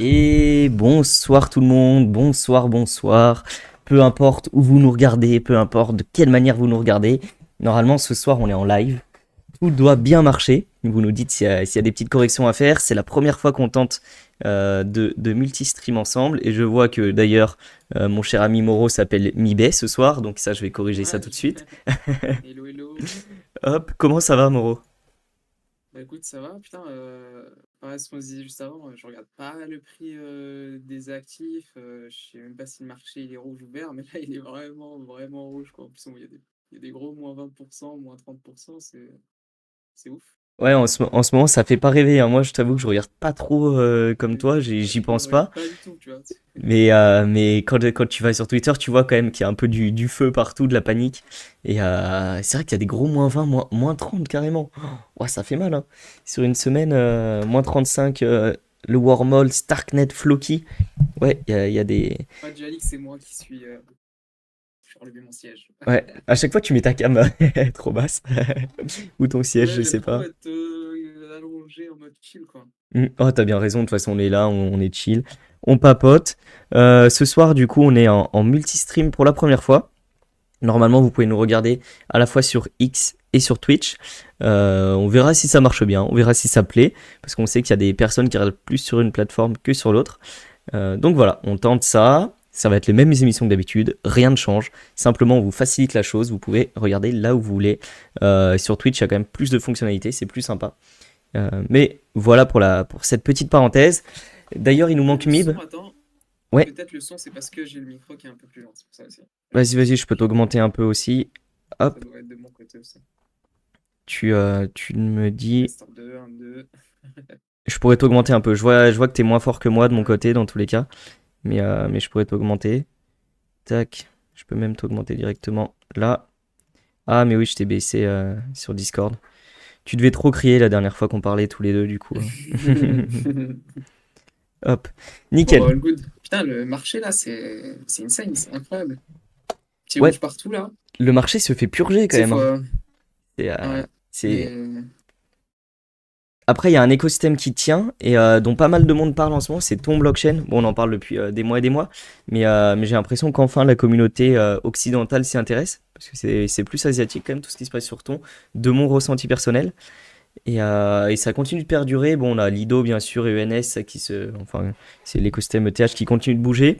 Et bonsoir tout le monde, bonsoir, bonsoir. Peu importe où vous nous regardez, peu importe de quelle manière vous nous regardez. Normalement, ce soir, on est en live. Tout doit bien marcher. Vous nous dites s'il y a des petites corrections à faire. C'est la première fois qu'on tente de multi-stream ensemble. Et je vois que d'ailleurs, mon cher ami Moro s'appelle Mibé ce soir. Donc ça, je vais corriger ça Ouais, tout de suite. hello, hello. Hop, comment ça va Moro? Bah écoute, ça va, putain, pareil ce qu'on se disait juste avant, je regarde pas le prix des actifs, je sais même pas si le marché il est rouge ou vert, mais là il est vraiment, vraiment rouge quoi. En plus, il y a des gros moins 20%, moins 30%, c'est ouf. Ouais, en ce moment, ça fait pas rêver, hein. Moi, je t'avoue que je regarde pas trop comme toi, j'y Je pense regarde pas. pas du tout, tu vois. Mais quand tu vas sur Twitter, tu vois quand même qu'il y a un peu du feu partout, de la panique. Et c'est vrai qu'il y a des gros -20, moins 30 carrément. Oh, ouais, ça fait mal, hein. Sur une semaine, -35, le Wormhole, Starknet, Floki. Ouais, il y a des. Moi, Jalix, c'est moi qui suis. Je vais relever mon siège. Ouais, à chaque fois, tu mets ta cam trop basse. Ou ton siège, Ouais, je j'aime sais trop pas. être allongé en mode chill quoi. Oh, t'as bien raison, de toute façon, on est là, on est chill, on papote. Ce soir, du coup, on est en multi-stream pour la première fois. Normalement, vous pouvez nous regarder à la fois sur X et sur Twitch. On verra si ça marche bien, on verra si ça plaît, parce qu'on sait qu'il y a des personnes qui regardent plus sur une plateforme que sur l'autre. Donc voilà, on tente ça. Ça va être les mêmes émissions que d'habitude, rien ne change. Simplement, on vous facilite la chose, vous pouvez regarder là où vous voulez. Sur Twitch, il y a quand même plus de fonctionnalités, c'est plus sympa. Mais voilà pour cette petite parenthèse. D'ailleurs, il nous Et manque le Mib. son, attends, Ouais, peut-être le son, c'est parce que j'ai le micro qui est un peu plus lent, c'est pour ça aussi. vas-y, vas-y, je peux Je pense. t'augmenter un peu aussi. Ça Hop, doit être de mon côté aussi. tu me dis. Test 2, 1, 2. Je pourrais t'augmenter un peu. Je vois que t'es moins fort que moi de mon Ouais. côté dans tous les cas. Mais je pourrais t'augmenter. Tac. Je peux même t'augmenter directement là. Ah, mais oui, je t'ai baissé sur Discord. Tu devais trop crier la dernière fois qu'on parlait tous les deux, du coup. Hop. Bon, Nickel. all good. Putain, le marché là, c'est insane, c'est incroyable. Petit Ouais, rouge partout là. le marché se fait purger quand C'est même, hein. fois. C'est, Ouais. c'est... Mais. Après, il y a un écosystème qui tient et dont pas mal de monde parle en ce moment, c'est ton blockchain. Bon, on en parle depuis des mois et des mois, mais j'ai l'impression qu'enfin la communauté occidentale s'y intéresse, parce que c'est plus asiatique quand même tout ce qui se passe sur ton, de mon ressenti personnel. Et ça continue de perdurer. Bon, on a Lido bien sûr et ENS enfin, c'est l'écosystème ETH qui continue de bouger.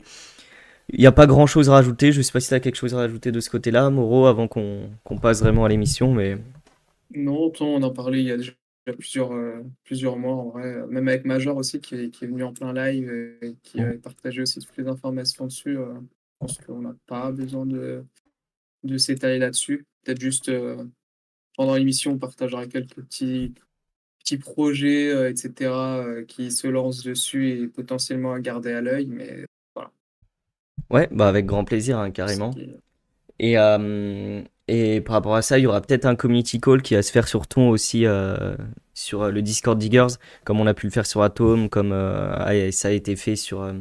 Il n'y a pas grand chose à rajouter. Je sais pas si tu as quelque chose à rajouter de ce côté-là, Moro, avant qu'on passe vraiment à l'émission, mais. Non, autant on en parlait il y a déjà plusieurs mois en vrai. Même avec Major aussi qui est venu en plein live et qui avait partagé aussi toutes les informations dessus. Je pense qu'on n'a pas besoin de s'étaler là-dessus. Peut-être juste pendant l'émission, on partagera quelques petits projets, etc., qui se lancent dessus et potentiellement à garder à l'œil. Mais voilà. Ouais, bah avec grand plaisir, hein, Ce carrément. qui est- Et par rapport à ça, il y aura peut-être un community call qui va se faire sur ton aussi, sur le Discord Diggers, comme on a pu le faire sur Atom, comme ça a été fait sur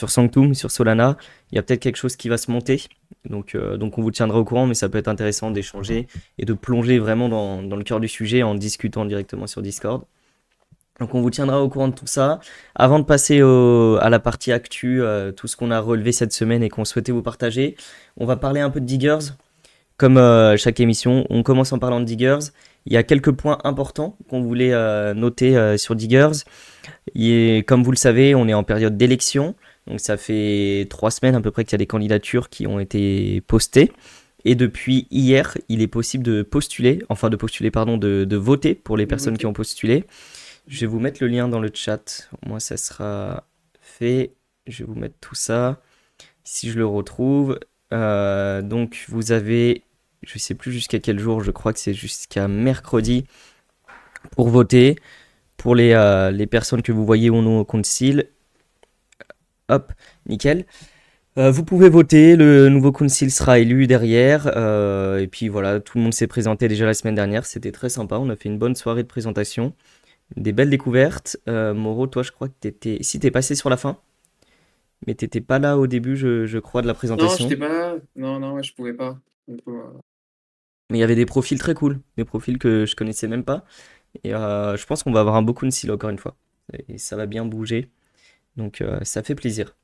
Sanctum, sur Solana. Il y a peut-être quelque chose qui va se monter. Donc on vous tiendra au courant, mais ça peut être intéressant d'échanger et de plonger vraiment dans le cœur du sujet en discutant directement sur Discord. Donc on vous tiendra au courant de tout ça. Avant de passer à la partie actu, tout ce qu'on a relevé cette semaine et qu'on souhaitait vous partager, on va parler un peu de Diggers. Comme chaque émission, on commence en parlant de Diggers. Il y a quelques points importants qu'on voulait noter sur Diggers. Comme vous le savez, on est en période d'élection. Donc ça fait 3 semaines à peu près qu'il y a des candidatures qui ont été postées. Et depuis hier, il est possible pardon, de voter pour les de personnes qui voter. ont postulé. Je vais vous mettre le lien dans le chat. Moi, ça sera fait. Je vais vous mettre tout ça. Si je le retrouve. Donc, vous avez, je sais plus jusqu'à quel jour, je crois que c'est jusqu'à mercredi pour voter pour les personnes que vous voyez au nom au concile. Hop, nickel. Vous pouvez voter, le nouveau council sera élu derrière. Et puis voilà, tout le monde s'est présenté déjà la semaine dernière. C'était très sympa. On a fait une bonne soirée de présentation. Des belles découvertes. Moro, toi, je crois que t'étais. Si t'es passé sur la fin, mais t'étais pas là au début, je crois, de la Non, présentation. j'étais pas là. Non, non, ouais, je pouvais pas. Donc, Mais il y avait des profils très cool, des profils que je connaissais même pas. Et je pense qu'on va avoir un beau council encore une fois. Et ça va bien bouger. Donc ça fait plaisir.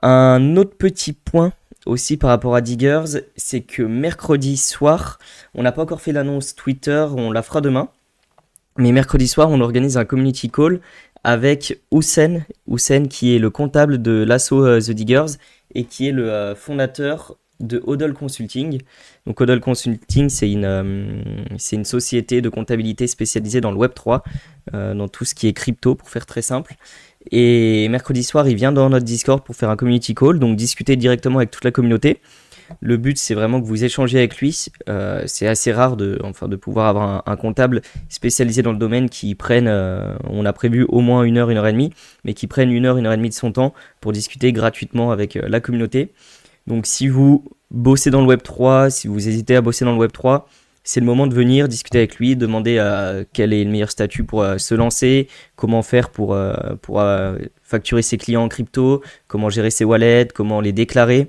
Un autre petit point aussi par rapport à Diggers, c'est que mercredi soir, on n'a pas encore fait l'annonce Twitter, on la fera demain. Mais mercredi soir, on organise un community call avec Houssen qui est le comptable de l'asso The Diggers et qui est le fondateur de Hodl Consulting. Donc Hodl Consulting, c'est une société de comptabilité spécialisée dans le Web3, dans tout ce qui est crypto, pour faire très simple. Et mercredi soir, il vient dans notre Discord pour faire un community call, donc discuter directement avec toute la communauté. Le but, c'est vraiment que vous échangez avec lui. C'est assez rare de pouvoir avoir un comptable spécialisé dans le domaine qui prenne, on a prévu au moins 1 heure et demie, mais qui prenne 1 heure et demie de son temps pour discuter gratuitement avec la communauté. Donc si vous bossez dans le Web3, si vous hésitez à bosser dans le Web3, c'est le moment de venir discuter avec lui, demander quel est le meilleur statut pour se lancer, comment faire pour facturer ses clients en crypto, comment gérer ses wallets, comment les déclarer.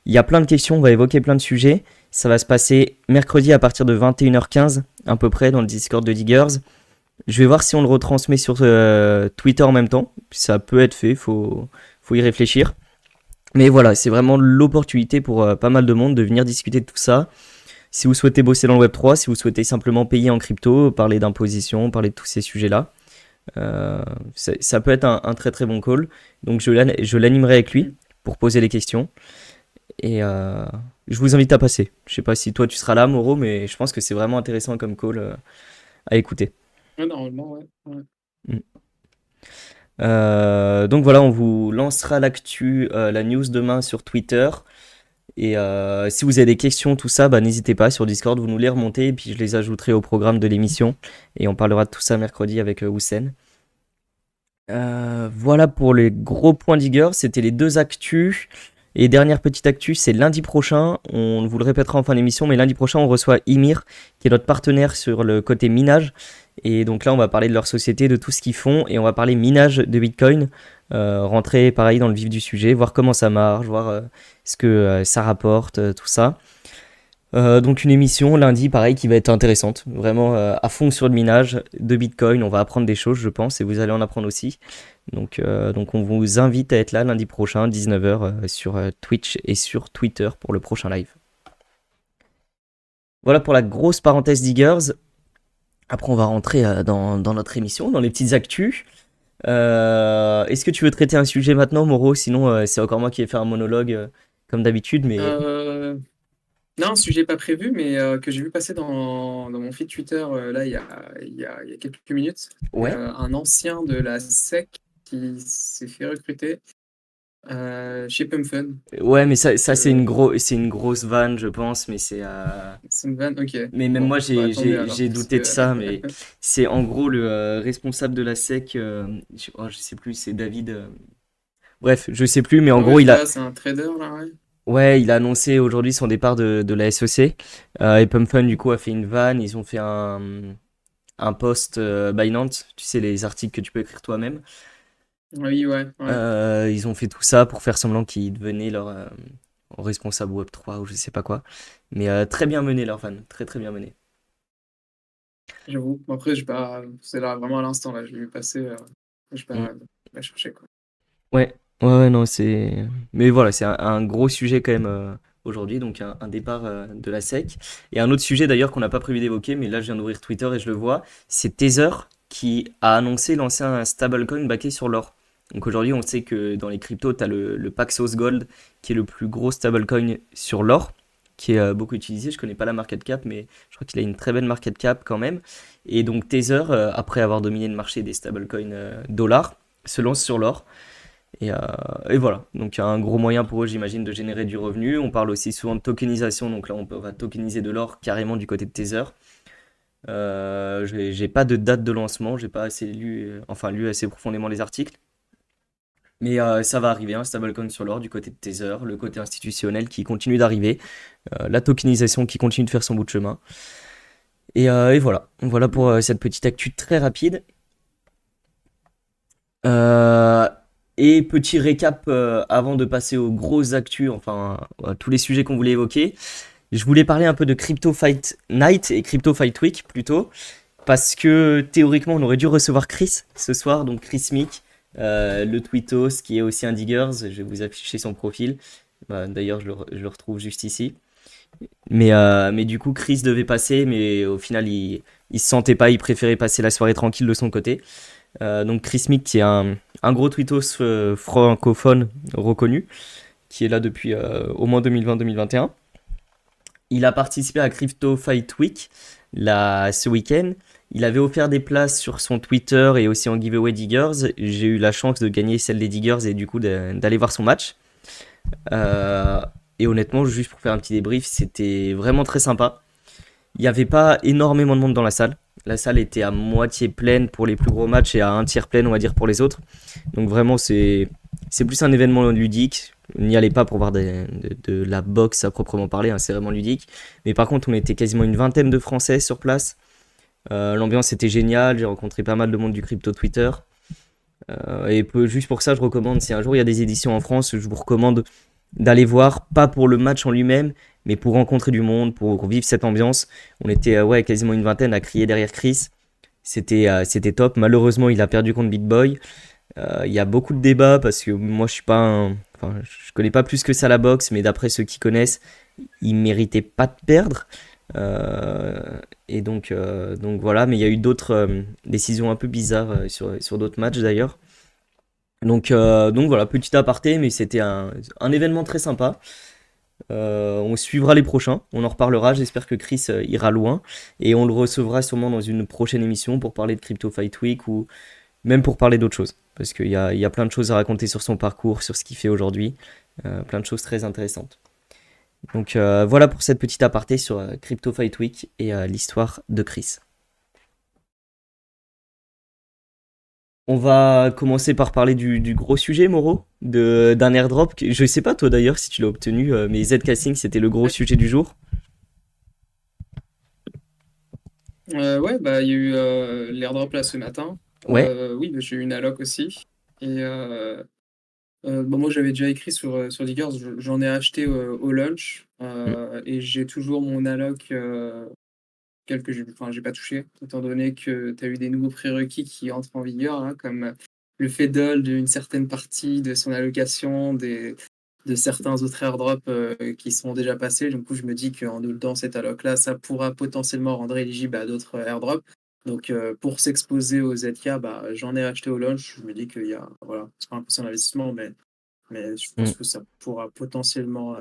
Il y a plein de questions, on va évoquer plein de sujets. Ça va se passer mercredi à partir de 21h15, à peu près, dans le Discord de Diggers. Je vais voir si on le retransmet sur Twitter en même temps. Ça peut être fait, faut y réfléchir. Mais voilà, c'est vraiment l'opportunité pour pas mal de monde de venir discuter de tout ça. Si vous souhaitez bosser dans le Web3, si vous souhaitez simplement payer en crypto, parler d'imposition, parler de tous ces sujets-là, ça peut être un très très bon call. Donc je l'animerai avec lui pour poser les questions. Et je vous invite à passer. Je sais pas si toi tu seras là, Moreau, mais je pense que c'est vraiment intéressant comme call à écouter. Ouais, normalement, ouais. Ouais. Mm. Donc voilà, on vous lancera l'actu, la news demain sur Twitter. Et si vous avez des questions, tout ça, bah, n'hésitez pas sur Discord, vous nous les remontez et puis je les ajouterai au programme de l'émission. Et on parlera de tout ça mercredi avec Houssen. Voilà pour les gros points Digger, c'était les deux actus. Et dernière petite actu, c'est lundi prochain, on vous le répétera en fin d'émission, mais lundi prochain on reçoit Ymir, qui est notre partenaire sur le côté minage. Et donc là on va parler de leur société, de tout ce qu'ils font, et on va parler minage de Bitcoin, rentrer pareil dans le vif du sujet, voir comment ça marche, voir ce que ça rapporte, tout ça. Donc une émission lundi pareil qui va être intéressante, vraiment à fond sur le minage de Bitcoin, on va apprendre des choses je pense, et vous allez en apprendre aussi. Donc on vous invite à être là lundi prochain, 19h, sur Twitch et sur Twitter pour le prochain live. Voilà pour la grosse parenthèse Diggers. Après on va rentrer dans notre émission, dans les petites actus. Est-ce que tu veux traiter un sujet maintenant, Moreau? Sinon c'est encore moi qui vais faire un monologue comme d'habitude, mais... Euh, Non, un sujet pas prévu, mais que j'ai vu passer dans mon feed Twitter là il y a quelques minutes. Ouais. Un ancien de la SEC qui s'est fait recruter chez PumpFun. Ouais, mais ça c'est Euh, c'est une grosse vanne, je pense, mais c'est... c'est une vanne, ok. Mais même Bon, moi, bah tant mieux alors, j'ai parce douté de que ça, mais c'est en gros le responsable de la SEC, je sais plus, c'est David. Bref, je sais plus, mais en ah ouais, gros, je vois, c'est un trader là, ouais. ouais, il a annoncé aujourd'hui son départ de la SEC. Et PumpFun, du coup, a fait une vanne. Ils ont fait un post Binance, tu sais, les articles que tu peux écrire toi-même. Oui, ouais, ouais. Ils ont fait tout ça pour faire semblant qu'ils devenaient leur responsable Web3 ou je sais pas quoi. Mais très bien mené leur van, très très bien mené. J'avoue. Bon, après, c'est là vraiment à l'instant là, je l'ai vu passer. Je vais Mm. pas chercher quoi. Ouais, ouais, non, c'est. Mais voilà, c'est un gros sujet quand même aujourd'hui, donc un départ de la SEC. Et un autre sujet d'ailleurs qu'on n'a pas prévu d'évoquer, mais là je viens d'ouvrir Twitter et je le vois, c'est Tether qui a annoncé lancer un stablecoin backé sur l'or. Donc aujourd'hui, on sait que dans les cryptos, tu as le Paxos Gold qui est le plus gros stablecoin sur l'or, qui est beaucoup utilisé. Je connais pas la market cap, mais je crois qu'il a une très belle market cap quand même. Et donc Tether, après avoir dominé le marché des stablecoins dollars, se lance sur l'or. Et voilà, donc il y a un gros moyen pour eux, j'imagine, de générer du revenu. On parle aussi souvent de tokenisation, donc là on va tokeniser de l'or carrément du côté de Tether. J'ai pas de date de lancement, j'ai pas assez lu assez profondément les articles. Mais ça va arriver, un stablecoin sur l'or du côté de Tether, le côté institutionnel qui continue d'arriver, la tokenisation qui continue de faire son bout de chemin. Et voilà pour cette petite actu très rapide. Euh, et petit récap avant de passer aux grosses actus, enfin à tous les sujets qu'on voulait évoquer. Je voulais parler un peu de Crypto Fight Night et Crypto Fight Week plutôt, parce que théoriquement on aurait dû recevoir Chris ce soir, donc Chris Mick, Le Twittos, qui est aussi un Diggers, je vais vous afficher son profil. Bah, d'ailleurs, je le retrouve juste ici. Mais du coup, Chris devait passer, mais au final, il se sentait pas, il préférait passer la soirée tranquille de son côté. Donc Chris Mick, qui est un gros Twittos francophone reconnu, qui est là depuis au moins 2020-2021. Il a participé à Crypto Fight Week ce week-end. Il avait offert des places sur son Twitter et aussi en giveaway Diggers. J'ai eu la chance de gagner celle des Diggers et du coup d'aller voir son match. Euh, et honnêtement, juste pour faire un petit débrief, c'était vraiment très sympa. Il n'y avait pas énormément de monde dans la salle. La salle était à moitié pleine pour les plus gros matchs et à un tiers pleine, on va dire, pour les autres. Donc vraiment, c'est plus un événement ludique. N'y allez pas pour voir de la boxe à proprement parler, hein, c'est vraiment ludique. Mais par contre, on était quasiment une vingtaine de Français sur place. L'ambiance était géniale, j'ai rencontré pas mal de monde du crypto Twitter. Juste pour ça, je recommande, si un jour il y a des éditions en France, je vous recommande d'aller voir, pas pour le match en lui-même, mais pour rencontrer du monde, pour vivre cette ambiance. On était ouais, quasiment une vingtaine à crier derrière Chris. C'était top. Malheureusement, il a perdu contre Big Boy. Il y a beaucoup de débats parce que moi, je suis pas enfin, je connais pas plus que ça la boxe, mais d'après ceux qui connaissent, il méritait pas de perdre. Donc voilà, mais il y a eu d'autres décisions un peu bizarres sur d'autres matchs d'ailleurs. Donc voilà, petit aparté, mais c'était un événement très sympa. On suivra les prochains, on en reparlera. J'espère que Chris ira loin et on le recevra sûrement dans une prochaine émission pour parler de Crypto Fight Week ou même pour parler d'autres choses. Parce qu'il y a plein de choses à raconter sur son parcours, sur ce qu'il fait aujourd'hui. Plein de choses très intéressantes. Donc voilà pour cette petite aparté sur Crypto Fight Week et l'histoire de Chris. On va commencer par parler du gros sujet, Moro, d'un airdrop. Je sais pas toi d'ailleurs si tu l'as obtenu, mais Zcasing c'était le gros sujet du jour. Ouais, bah, il y a eu l'airdrop là ce matin. Ouais. Oui, bah, j'ai eu une alloc aussi. Et bah, moi, j'avais déjà écrit sur Diggers, j'en ai acheté au lunch. Mm, Et j'ai toujours mon alloc, que j'ai pas touché, étant donné que tu as eu des nouveaux prérequis qui entrent en vigueur, hein, comme le fait d'hold d'une certaine partie de son allocation, de certains autres airdrops qui sont déjà passés. Du coup, je me dis qu'en holdant cette alloc-là, ça pourra potentiellement rendre éligible à d'autres airdrops. Donc, pour s'exposer aux ZK, bah, j'en ai acheté au launch. Je me dis qu'il y a, voilà, c'est pas un poussé d'investissement, mais je pense mm. que ça pourra potentiellement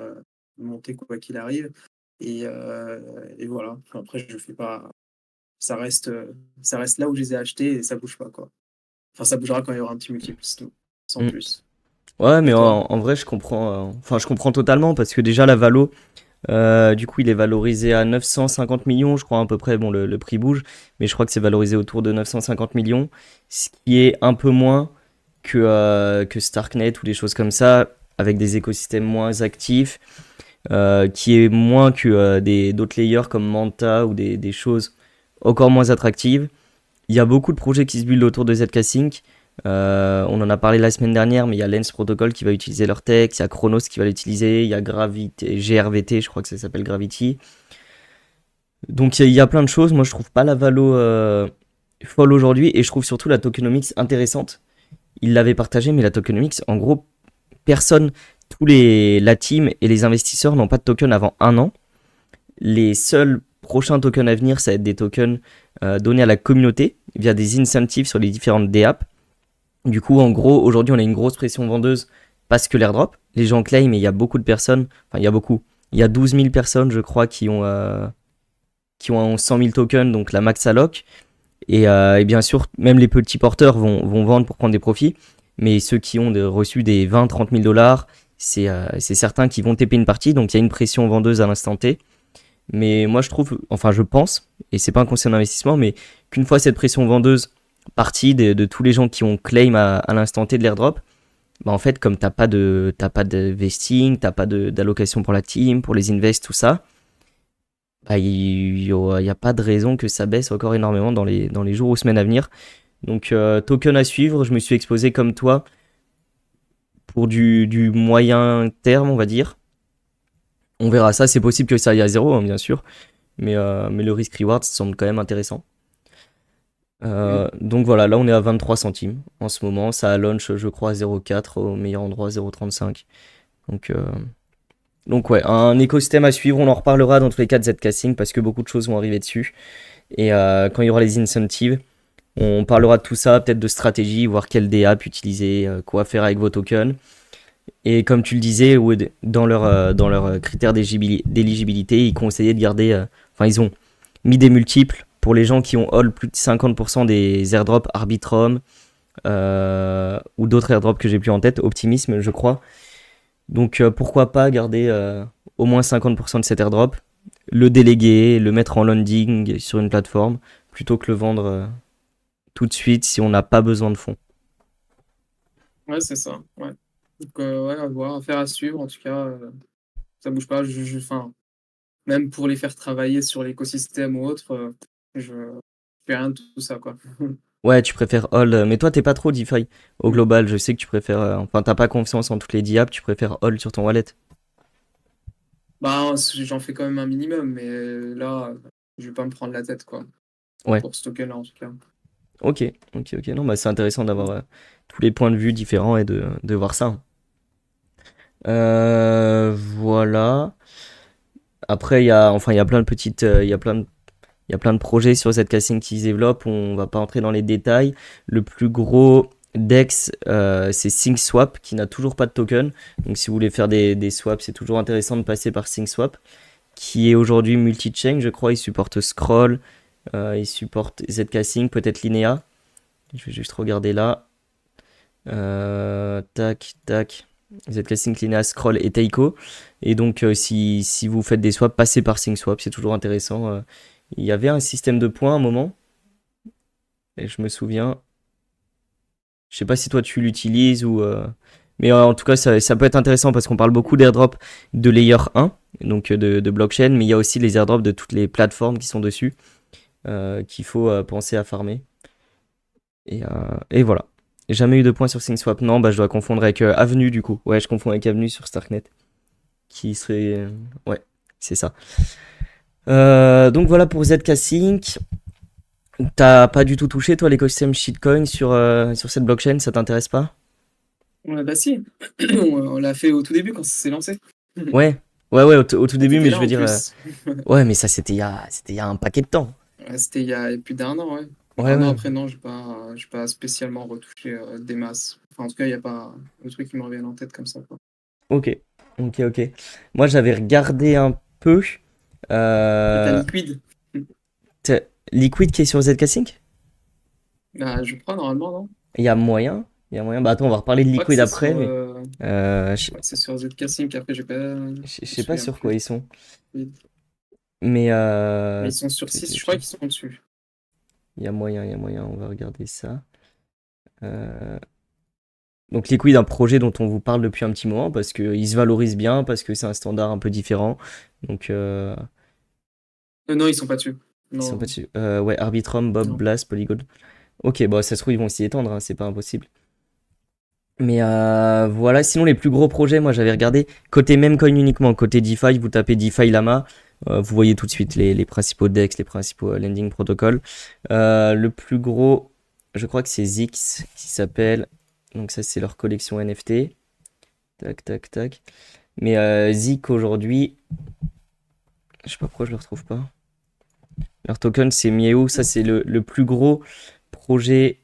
monter quoi qu'il arrive. Et voilà. Enfin, après, je fais pas. Ça reste, euh, ça reste là où je les ai achetés et ça bouge pas, quoi. Enfin, ça bougera quand il y aura un petit multiple, c'est tout. Sans Mm. plus. Ouais, mais Et toi? en vrai, je comprends. Enfin, je comprends totalement parce que déjà la valo, du coup, il est valorisé à 950 millions, je crois à peu près. Bon, le prix bouge, mais je crois que c'est valorisé autour de 950 millions, ce qui est un peu moins que Starknet ou des choses comme ça, avec des écosystèmes moins actifs, qui est moins que d'autres layers comme Manta ou des choses encore moins attractives. Il y a beaucoup de projets qui se buildent autour de Zk-Sync. On en a parlé la semaine dernière, mais il y a Lens Protocol qui va utiliser leur tech, il y a Chronos qui va l'utiliser, il y a Gravity, GRVT, je crois que ça s'appelle Gravity. Donc il y a plein de choses. Moi, je trouve pas la valo folle aujourd'hui et je trouve surtout la tokenomics intéressante. Il l'avait partagé, mais la tokenomics, en gros, personne, la team et les investisseurs n'ont pas de token avant un an. Les seuls prochains tokens à venir, ça va être des tokens donnés à la communauté via des incentives sur les différentes DApps. Du coup, en gros, aujourd'hui, on a une grosse pression vendeuse parce que l'airdrop, les gens claim et il y a beaucoup de personnes, enfin, il y a beaucoup. Il y a 12 000 personnes, je crois, qui ont 100 000 tokens, donc la max alloc. Et bien sûr, même les petits porteurs vont vendre pour prendre des profits. Mais ceux qui ont reçu des 20-30 000 dollars, c'est certains qui vont TP une partie. Donc il y a une pression vendeuse à l'instant T. Mais moi, je trouve, enfin, je pense, et c'est pas un conseil d'investissement, mais qu'une fois cette pression vendeuse partie de tous les gens qui ont claim à l'instant T de l'airdrop, bah en fait, comme t'as pas de vesting, t'as pas d'allocation pour la team, pour les invests, tout ça, bah, il y a pas de raison que ça baisse encore énormément dans les jours ou semaines à venir. Donc, token à suivre, je me suis exposé comme toi pour du moyen terme, on va dire. On verra ça, c'est possible que ça aille à zéro, hein, bien sûr, mais le risk-reward semble quand même intéressant. Mm. Donc voilà, là on est à 23 centimes en ce moment. Ça a launch, je crois, à 0,4, au meilleur endroit 0,35. Donc, euh, donc ouais, un écosystème à suivre. On en reparlera dans tous les cas de Zcasing parce que beaucoup de choses vont arriver dessus. Et quand il y aura les incentives, on parlera de tout ça, peut-être de stratégie, voir quelle DApp utiliser, quoi faire avec vos tokens. Et comme tu le disais, Wood, dans leurs critères d'éligibilité, ils conseillaient de garder. Enfin, ils ont mis des multiples pour les gens qui ont hold plus de 50% des airdrops Arbitrum ou d'autres airdrops que j'ai plus en tête, Optimisme, je crois. Donc pourquoi pas garder au moins 50% de cet airdrop, le déléguer, le mettre en landing sur une plateforme, plutôt que le vendre tout de suite si on n'a pas besoin de fonds. Ouais, c'est ça. Ouais. Donc, ouais, à voir, affaire à suivre. En tout cas, ça bouge pas. Enfin, même pour les faire travailler sur l'écosystème ou autre, je fais rien de tout ça, quoi. Ouais, tu préfères hold, mais toi t'es pas trop DeFi au Mm. global. Je sais que tu préfères, enfin t'as pas confiance en toutes les DApps, tu préfères hold sur ton wallet. Bah, j'en fais quand même un minimum, mais là, je vais pas me prendre la tête, quoi. Ouais, Pour ce token-là, en tout cas. ok, ok. Non, bah c'est intéressant d'avoir tous les points de vue différents et de voir ça. Voilà. Après, il y a plein de petites, il y a plein de projets sur Zcasing qui se développent. On va pas entrer dans les détails. Le plus gros DEX, c'est SyncSwap qui n'a toujours pas de token. Donc, si vous voulez faire des swaps, c'est toujours intéressant de passer par SyncSwap, qui est aujourd'hui multi-chain, je crois. Il supporte Scroll, il supporte Zcasing, peut-être Linea. Je vais juste regarder là. Tac, tac. Zcasing, Linea, Scroll et Teiko. Et donc, si vous faites des swaps, passez par SyncSwap, c'est toujours intéressant. Il y avait un système de points à un moment, et je me souviens. Je sais pas si toi tu l'utilises ou. Mais en tout cas, ça peut être intéressant parce qu'on parle beaucoup d'airdrop de layer 1, donc de blockchain, mais il y a aussi les airdrops de toutes les plateformes qui sont dessus, qu'il faut penser à farmer. Et voilà. Jamais eu de points sur SyncSwap. Non, bah je dois confondre avec Avenue du coup. Ouais, je confonds avec Avenue sur Starknet. Qui serait. Ouais, c'est ça. Donc voilà pour ZK Sync. T'as pas du tout touché toi l'écosystème shitcoin sur cette blockchain, ça t'intéresse pas? Ouais, bah si, on l'a fait au tout début quand ça s'est lancé. Ouais, ouais, au tout Ah, début, t'étais mais là je veux en dire, plus. ouais, mais ça c'était il y a un paquet de temps. Ouais, c'était il y a plus d'un an, ouais. Ouais, Un an ouais, après, non, j'ai pas spécialement retouché des masses. Enfin, en tout cas, il n'y a pas de truc qui me revienne en tête comme ça, quoi. ok, ok. Moi j'avais regardé un peu. Et t'as Euh, Liquid? Liquid qui est sur ZK Sync? Bah, je crois, normalement, non? Il y a moyen, il y a moyen. Bah attends, on va reparler de Je crois que Liquid c'est après, sur, mais euh, je je crois que c'est sur ZK Sync. Après, je je me sais pas souviens sur quoi plus. ils sont. Mais Mais ils sont sur 6, je crois qu'ils sont dessus. il y a moyen, on va regarder ça. Euh, Donc Liquid, un projet dont on vous parle depuis un petit moment parce qu'il se valorise bien, parce que c'est un standard un peu différent. Donc Non, ils sont pas dessus. ils sont pas Non, dessus. Ouais, Arbitrum, Bob, non. Blast, Polygon. Ok, bon, ça se trouve, ils vont s'y étendre, hein, c'est pas impossible. Mais voilà, sinon les plus gros projets, moi j'avais regardé côté Memcoin uniquement, côté DeFi, vous tapez DeFi Lama, vous voyez tout de suite les principaux DEX, les principaux lending protocoles. Le plus gros, je crois que c'est Zix qui s'appelle. Donc ça c'est leur collection NFT. Tac, tac, tac. Mais Zik aujourd'hui, je sais pas pourquoi je le retrouve pas. Leur token c'est Mieu, ça c'est le plus gros projet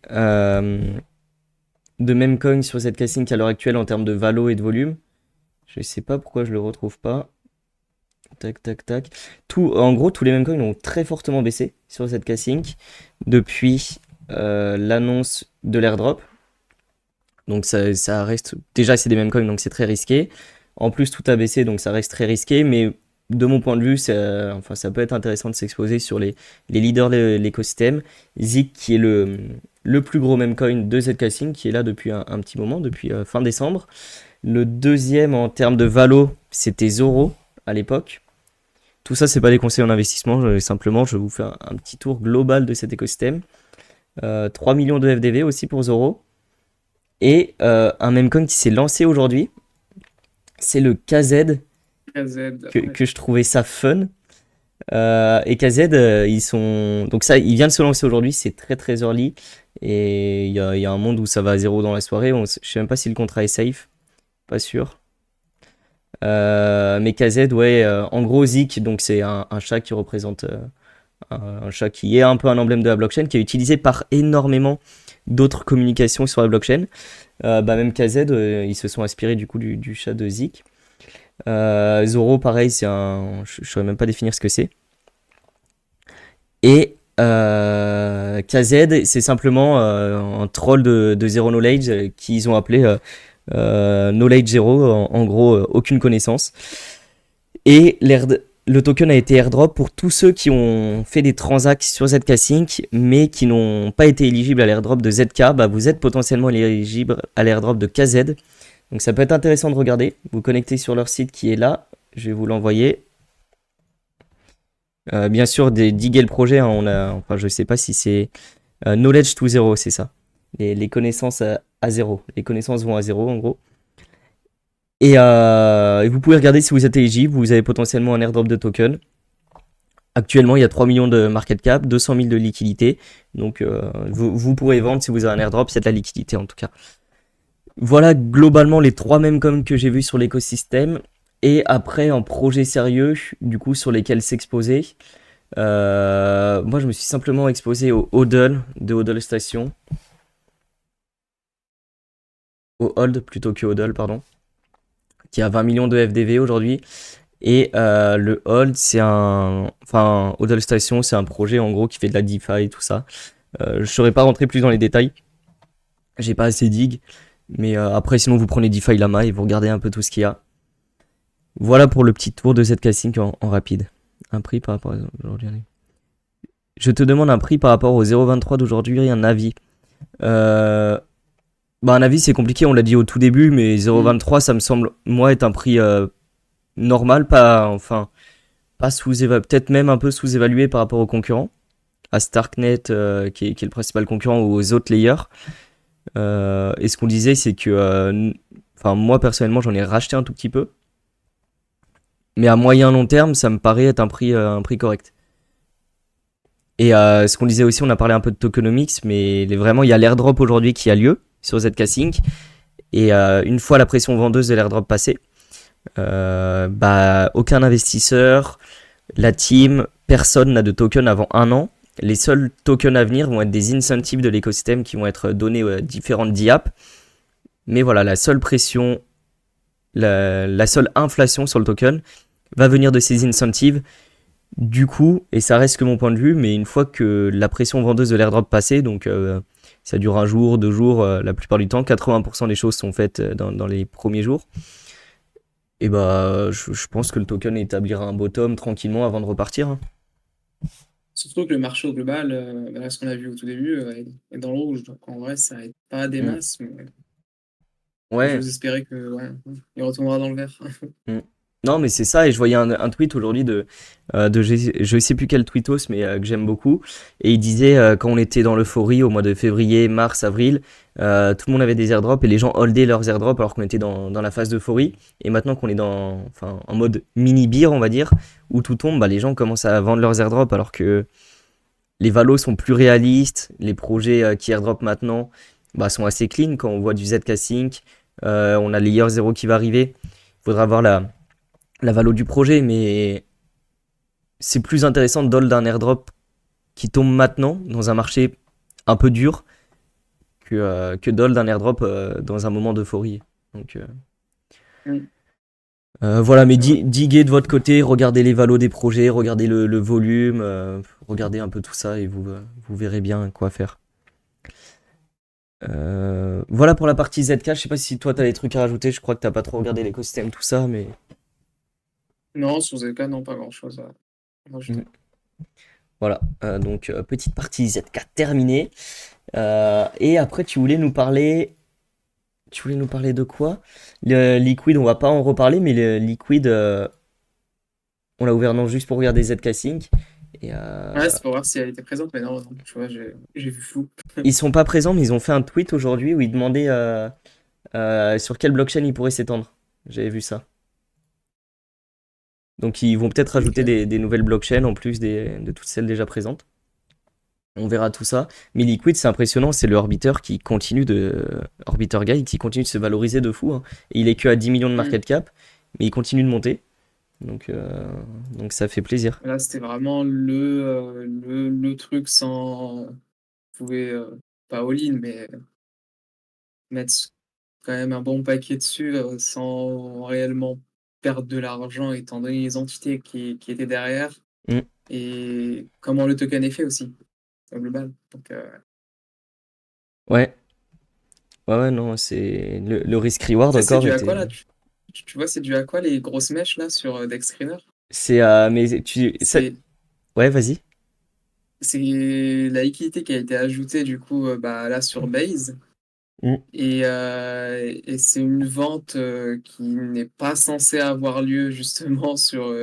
de Memcoin sur cette casing à l'heure actuelle en termes de valo et de volume. Je sais pas pourquoi je le retrouve pas. Tac, tac, tac. En gros, tous les Memcoins ont très fortement baissé sur cette casing depuis l'annonce de l'airdrop. Donc ça reste. Déjà, c'est des Memcoins, donc c'est très risqué. En plus, tout a baissé, donc ça reste très risqué. Mais de mon point de vue, enfin, ça peut être intéressant de s'exposer sur les leaders de l'écosystème. Zik, qui est le plus gros Memcoin de Zcasing, qui est là depuis un petit moment, depuis fin décembre. Le deuxième en termes de valo, c'était Zoro à l'époque. Tout ça, c'est pas des conseils en investissement, simplement je vous fais un petit tour global de cet écosystème. 3 millions de FDV aussi pour Zoro. Et un memcoin qui s'est lancé aujourd'hui, c'est le KZ, KZ, ouais. que je trouvais ça fun. Et KZ, ils sont. Donc, ça, il vient de se lancer aujourd'hui, c'est très très early. Et il y a un monde où ça va à zéro dans la soirée. Je sais même pas si le contrat est safe, pas sûr. Mais KZ, ouais, en gros, Zik, donc c'est un chat qui représente. Un chat qui est un peu un emblème de la blockchain, qui est utilisé par énormément d'autres communications sur la blockchain. Bah même KZ, ils se sont inspirés du coup du chat de Zik. Zoro, pareil, je ne saurais même pas définir ce que c'est. Et KZ, c'est simplement un troll de Zero Knowledge qu'ils ont appelé Knowledge Zero, en gros, aucune connaissance. Et le token a été airdrop pour tous ceux qui ont fait des transactions sur ZK Sync, mais qui n'ont pas été éligibles à l'airdrop de ZK. Bah, vous êtes potentiellement éligible à l'airdrop de KZ. Donc ça peut être intéressant de regarder. Vous connectez sur leur site qui est là. Je vais vous l'envoyer. Bien sûr, diguer le projet. Hein, enfin, je ne sais pas si c'est knowledge to zero, c'est ça. Les connaissances à zéro. Les connaissances vont à zéro, en gros. Et vous pouvez regarder si vous êtes éligible. Vous avez potentiellement un airdrop de token. Actuellement, il y a 3 millions de market cap, 200 000 de liquidité. Donc, vous pourrez vendre si vous avez un airdrop. C'est de la liquidité, en tout cas. Voilà globalement les 3 mêmes comme que j'ai vus sur l'écosystème. Et après, en projet sérieux, du coup, sur lesquels s'exposer. Moi, je me suis simplement exposé au HODL de HODL Station. Au Hold plutôt que HODL, pardon. Qui a 20 millions de FDV aujourd'hui. Et le Hold, c'est un. Enfin, HODL Station, c'est un projet en gros qui fait de la DeFi et tout ça. Je ne saurais pas rentrer plus dans les détails. J'ai pas assez dig. Mais après, sinon, vous prenez DeFi Lama et vous regardez un peu tout ce qu'il y a. Voilà pour le petit tour de cette casting en rapide. Un prix par rapport à aujourd'hui. Je te demande un prix par rapport au 0,23 d'aujourd'hui et un avis. Bah un avis c'est compliqué, on l'a dit au tout début, mais 0,23 ça me semble moi être un prix normal, pas sous-évalué, peut-être même un peu sous-évalué par rapport aux concurrents, à Starknet qui est le principal concurrent ou aux autres layers. Et ce qu'on disait c'est que, moi personnellement j'en ai racheté un tout petit peu, mais à moyen long terme ça me paraît être un prix correct. Et ce qu'on disait aussi, on a parlé un peu de tokenomics, mais vraiment il y a l'airdrop aujourd'hui qui a lieu sur ZK Sync. Et une fois la pression vendeuse de l'airdrop passée, bah, aucun investisseur, la team, personne n'a de token avant 1 an. Les seuls tokens à venir vont être des incentives de l'écosystème qui vont être donnés à différentes DApps. Mais voilà, la seule pression, la seule inflation sur le token va venir de ces incentives. Du coup, et ça reste que mon point de vue, mais une fois que la pression vendeuse de l'airdrop passée, donc ça dure un jour, 2 jours, la plupart du temps, 80% des choses sont faites dans les premiers jours. Et bah, je pense que le token établira un bottom tranquillement avant de repartir. Hein. Surtout que le marché au global, là, ce qu'on a vu au tout début, est dans le rouge. Donc en vrai, ça aide pas des Mm. masses, mais Ouais. j'ose espérer que ouais, il retournera dans le vert. Mm. Non, mais c'est ça, et je voyais un tweet aujourd'hui je sais plus quel tweetos, mais que j'aime beaucoup, et il disait quand on était dans l'euphorie au mois de février, mars, avril, tout le monde avait des airdrops et les gens holdaient leurs airdrops alors qu'on était dans la phase d'euphorie, et maintenant qu'on est en mode mini-beer, on va dire, où tout tombe, bah, les gens commencent à vendre leurs airdrops alors que les valos sont plus réalistes, les projets qui airdrop maintenant bah, sont assez clean quand on voit du ZK Sync, on a Layer 0 qui va arriver, il faudra voir la valo du projet, mais c'est plus intéressant de hold d'un airdrop qui tombe maintenant dans un marché un peu dur que d'hold d'un airdrop dans un moment d'euphorie. Donc Mm. voilà, mais C'est vrai. diguez de votre côté, regardez les valos des projets, regardez le volume, regardez un peu tout ça et vous verrez bien quoi faire. Voilà pour la partie ZK. Je sais pas si toi t'as des trucs à rajouter. Je crois que t'as pas trop regardé l'écosystème, tout ça, mais. Non, sur ZK, non, pas grand-chose à Mhm. rajouter. Voilà. Donc petite partie ZK terminée. Et après, tu voulais nous parler de quoi? Le Liquid, on va pas en reparler, mais le Liquid, on l'a ouvert non juste pour regarder ZK Sync. Et Ouais, c'est pour voir si elle était présente, mais non, non, tu vois, j'ai vu flou. ils sont pas présents, mais ils ont fait un tweet aujourd'hui où ils demandaient sur quelle blockchain ils pourraient s'étendre. J'avais vu ça. Donc ils vont peut-être rajouter Ok. des nouvelles blockchains en plus de toutes celles déjà présentes. On verra tout ça. Mais Liquid, c'est impressionnant, c'est le Orbiter Guy qui continue de se valoriser de fou, hein. Et il est que à 10 millions de Hmm. market cap, mais il continue de monter. Donc, euh, donc ça fait plaisir. Là, c'était vraiment le truc sans. Vous pouvez pas all-in, mais mettre quand même un bon paquet dessus sans réellement perdre de l'argent, étant donné les entités qui étaient derrière Mm. et comment le token est fait aussi, au global. Donc, Ouais, ouais, non, c'est le risk-reward ça, c'est encore dû à quoi était. là? Tu vois, c'est dû à quoi les grosses mèches là sur Dex Screener? C'est mais tu ça... C'est Ouais, vas-y. c'est la liquidité qui a été ajoutée du coup bah, là sur Base. Mm. Et c'est une vente qui n'est pas censée avoir lieu justement sur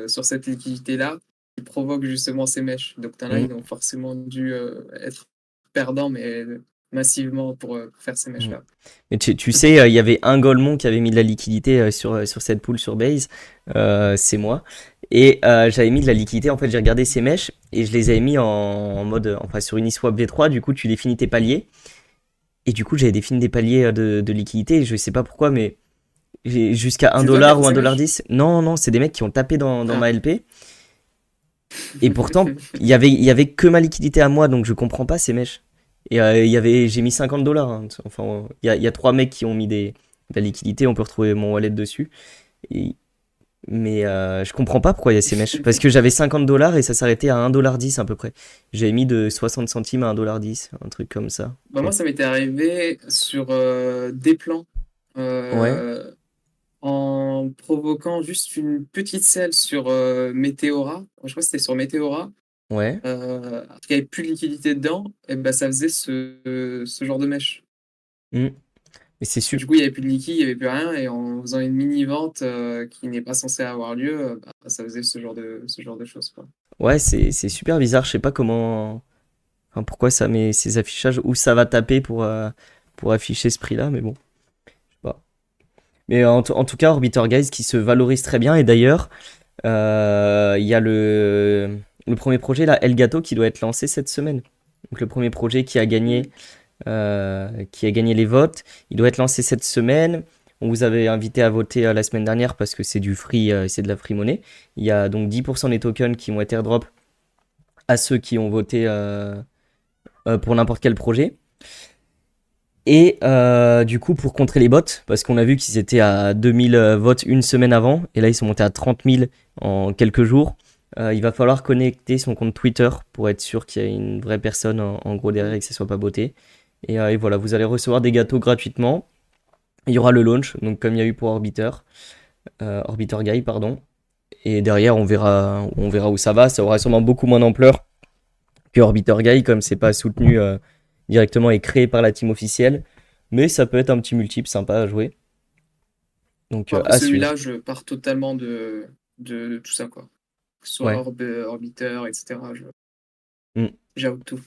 cette liquidité-là, qui provoque justement ces mèches. Donc là, Mm. ils ont forcément dû être perdants, mais massivement pour faire ces Mm. mèches-là. Mais tu sais, il y avait un Golemon qui avait mis de la liquidité sur cette pool sur Base, c'est moi. Et j'avais mis de la liquidité, en fait j'ai regardé ces mèches et je les avais mis en mode, enfin sur Uniswap V3, du coup tu définis tes paliers. Et du coup j'avais défini des paliers de liquidité, et je sais pas pourquoi, mais j'ai jusqu'à un C'est toi qui as dollar fait ou un ces dollar mèches? 10. Non, non, c'est des mecs qui ont tapé dans Ah. ma LP. Et pourtant, il y avait que ma liquidité à moi, donc je comprends pas ces mèches. Et j'ai mis 50 dollars, hein. Enfin, il y a trois mecs qui ont mis de la liquidité, on peut retrouver mon wallet dessus. Et- mais je comprends pas pourquoi il y a ces mèches. Parce que j'avais 50 dollars et ça s'arrêtait à 1,10 $ à peu près. J'avais mis de 60 centimes à 1,10 $, un truc comme ça. Bah, moi, ça m'était arrivé sur des plans. Ouais, Euh, En provoquant juste une petite selle sur Meteora. Je crois que c'était sur Meteora. ouais. Parce qu'il n'y avait plus de liquidité dedans, et ben ça faisait ce genre de mèche. Hmm. Mais c'est super. Du coup, il n'y avait plus de liquide, il n'y avait plus rien, et en faisant une mini-vente qui n'est pas censée avoir lieu, bah, ça faisait ce genre de choses, quoi. Ouais, c'est super bizarre. Je sais pas comment. Enfin, pourquoi ça met ces affichages, où ça va taper pour afficher ce prix-là, mais bon. Je sais pas. Mais en tout cas, Orbiter Guys qui se valorise très bien. Et d'ailleurs, il y a le premier projet, là, Elgato, qui doit être lancé cette semaine. Donc le premier projet Mhm. qui a gagné les votes, il doit être lancé cette semaine. On vous avait invité à voter la semaine dernière parce que c'est du free, c'est de la free money. Il y a donc 10% des tokens qui vont être airdrop à ceux qui ont voté pour n'importe quel projet. Et du coup, pour contrer les bots, parce qu'on a vu qu'ils étaient à 2000 votes une semaine avant, et là ils sont montés à 30 000 en quelques jours, il va falloir connecter son compte Twitter pour être sûr qu'il y a une vraie personne en gros derrière Mhm. et que ce soit pas boté. Et voilà, vous allez recevoir des gâteaux gratuitement. Il y aura le launch, donc comme il y a eu pour Orbiter, Orbiter Guy, pardon. Et derrière, on verra où ça va. Ça aura sûrement beaucoup moins d'ampleur que Orbiter Guy, comme c'est pas soutenu directement et créé par la team officielle. Mais ça peut être un petit multiple sympa à jouer. Donc Bon, après, à suivre. celui-là, je pars totalement de tout ça, quoi. Que ce soit Ouais. Orbiter, etc. Mm. J'avoue tout.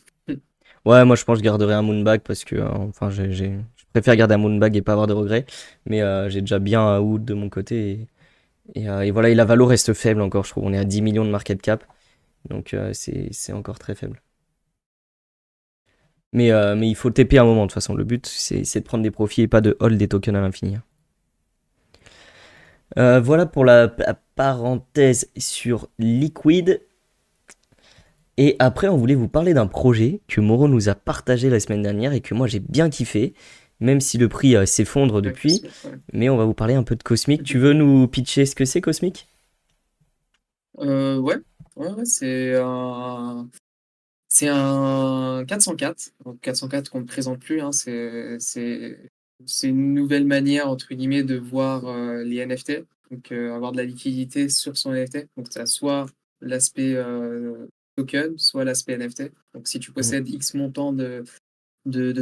Ouais, moi je pense que je garderai un Moonbag parce que enfin je préfère garder un Moonbag et pas avoir de regrets. Mais j'ai déjà bien un Wood de mon côté. Et voilà, et la Valo reste faible encore, je trouve. On est à 10 millions de market cap. Donc c'est encore très faible. Mais il faut TP à un moment, de toute façon. Le but, c'est de prendre des profits et pas de hold des tokens à l'infini. Voilà pour la parenthèse sur Liquid. Et après, on voulait vous parler d'un projet que Moro nous a partagé la semaine dernière et que moi j'ai bien kiffé, même si le prix s'effondre Ouais, depuis. Cosmic, ouais. Mais on va vous parler un peu de Cosmic. Tu veux nous pitcher ce que c'est, Cosmic? Ouais, ouais, ouais, c'est un 404. Donc 404 qu'on ne présente plus, hein, c'est une nouvelle manière, entre guillemets, de voir les NFT. Donc avoir de la liquidité sur son NFT. Donc tu as soit l'aspect token, soit l'aspect NFT. Donc si tu Mm. possèdes X montant de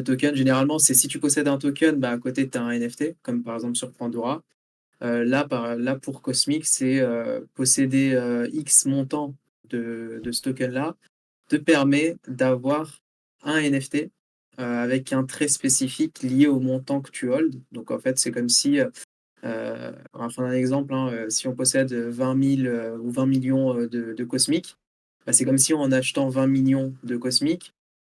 tokens, généralement, c'est si tu possèdes un token, bah, à côté, tu as un NFT, comme par exemple sur Pandora. Là, pour Cosmic, c'est posséder X montant de ce token-là te permet d'avoir un NFT avec un trait spécifique lié au montant que tu hold. Donc en fait, c'est comme si On va prendre un exemple, hein, si on possède 20 000 ou 20 millions de cosmiques, bah, c'est comme si en achetant 20 millions de cosmiques,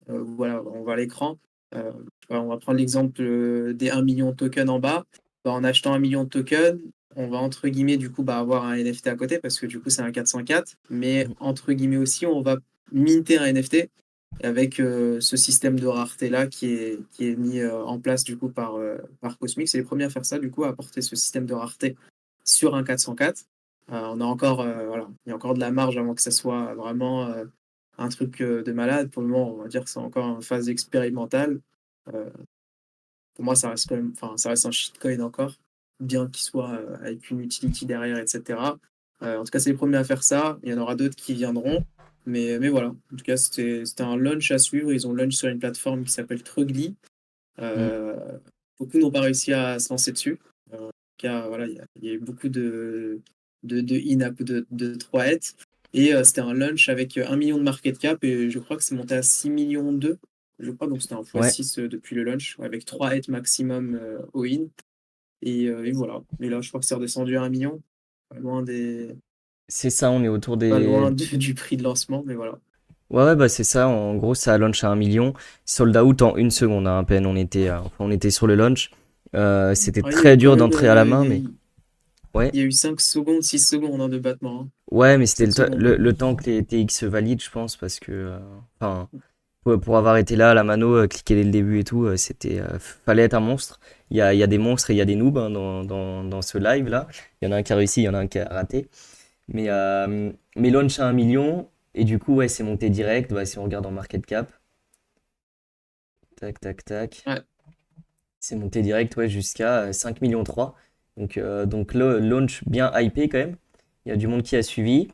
voilà, on voit à l'écran, euh, on va prendre l'exemple des 1 million de tokens en bas. Bah, en achetant 1 million de tokens, on va entre guillemets du coup bah, avoir un NFT à côté parce que du coup c'est un 404, mais entre guillemets aussi on va minter un NFT avec ce système de rareté-là qui est mis en place du coup par Cosmic. C'est les premiers à faire ça, du coup, à apporter ce système de rareté sur un 404. On a encore, voilà, il y a encore de la marge avant que ça soit vraiment un truc de malade. Pour le moment, on va dire que c'est encore en phase expérimentale. Euh, pour moi, ça reste quand même, enfin, ça reste un shitcoin encore, bien qu'il soit avec une utility derrière, etc. En tout cas, c'est les premiers à faire ça. Il y en aura d'autres qui viendront. Mais voilà, en tout cas, c'était un launch à suivre. Ils ont launch sur une plateforme qui s'appelle Trugly. Mm. Euh, Beaucoup n'ont pas réussi à se lancer dessus. En tout cas, voilà, il y a eu beaucoup de in-app, de 3 hits. Et c'était un launch avec 1 million de market cap et je crois que c'est monté à 6 millions 2. Je crois donc c'était un Ouais, x6 depuis le launch avec 3 hits maximum all-in. Et voilà. Et là, je crois que c'est redescendu à 1 million. Pas loin c'est ça, on est autour pas des... loin du prix de lancement, mais voilà. Ouais, ouais, bah c'est ça, en gros, ça a launch à 1 million, sold out en une seconde, hein, à peine, enfin, on était sur le launch. C'était Ouais, il y a très eu quand dur même d'entrer à la main, mais ouais. il y a eu 5 secondes, 6 secondes hein, de battement, hein. Ouais, mais c'était 7 secondes. le temps que les TX valident, je pense, parce que, enfin, pour avoir été là à la mano, cliquer dès le début et tout, fallait être un monstre. Il y a des monstres et il y a des noobs, hein, dans ce live-là. Il y en a un qui a réussi, il y en a un qui a raté. Mais launch à 1 million, et du coup, ouais, c'est monté direct. Bah, si on regarde en market cap, tac, tac, tac, Ouais. c'est monté direct, ouais, jusqu'à 5 millions 3. Donc le launch bien hypé quand même. Il y a du monde qui a suivi.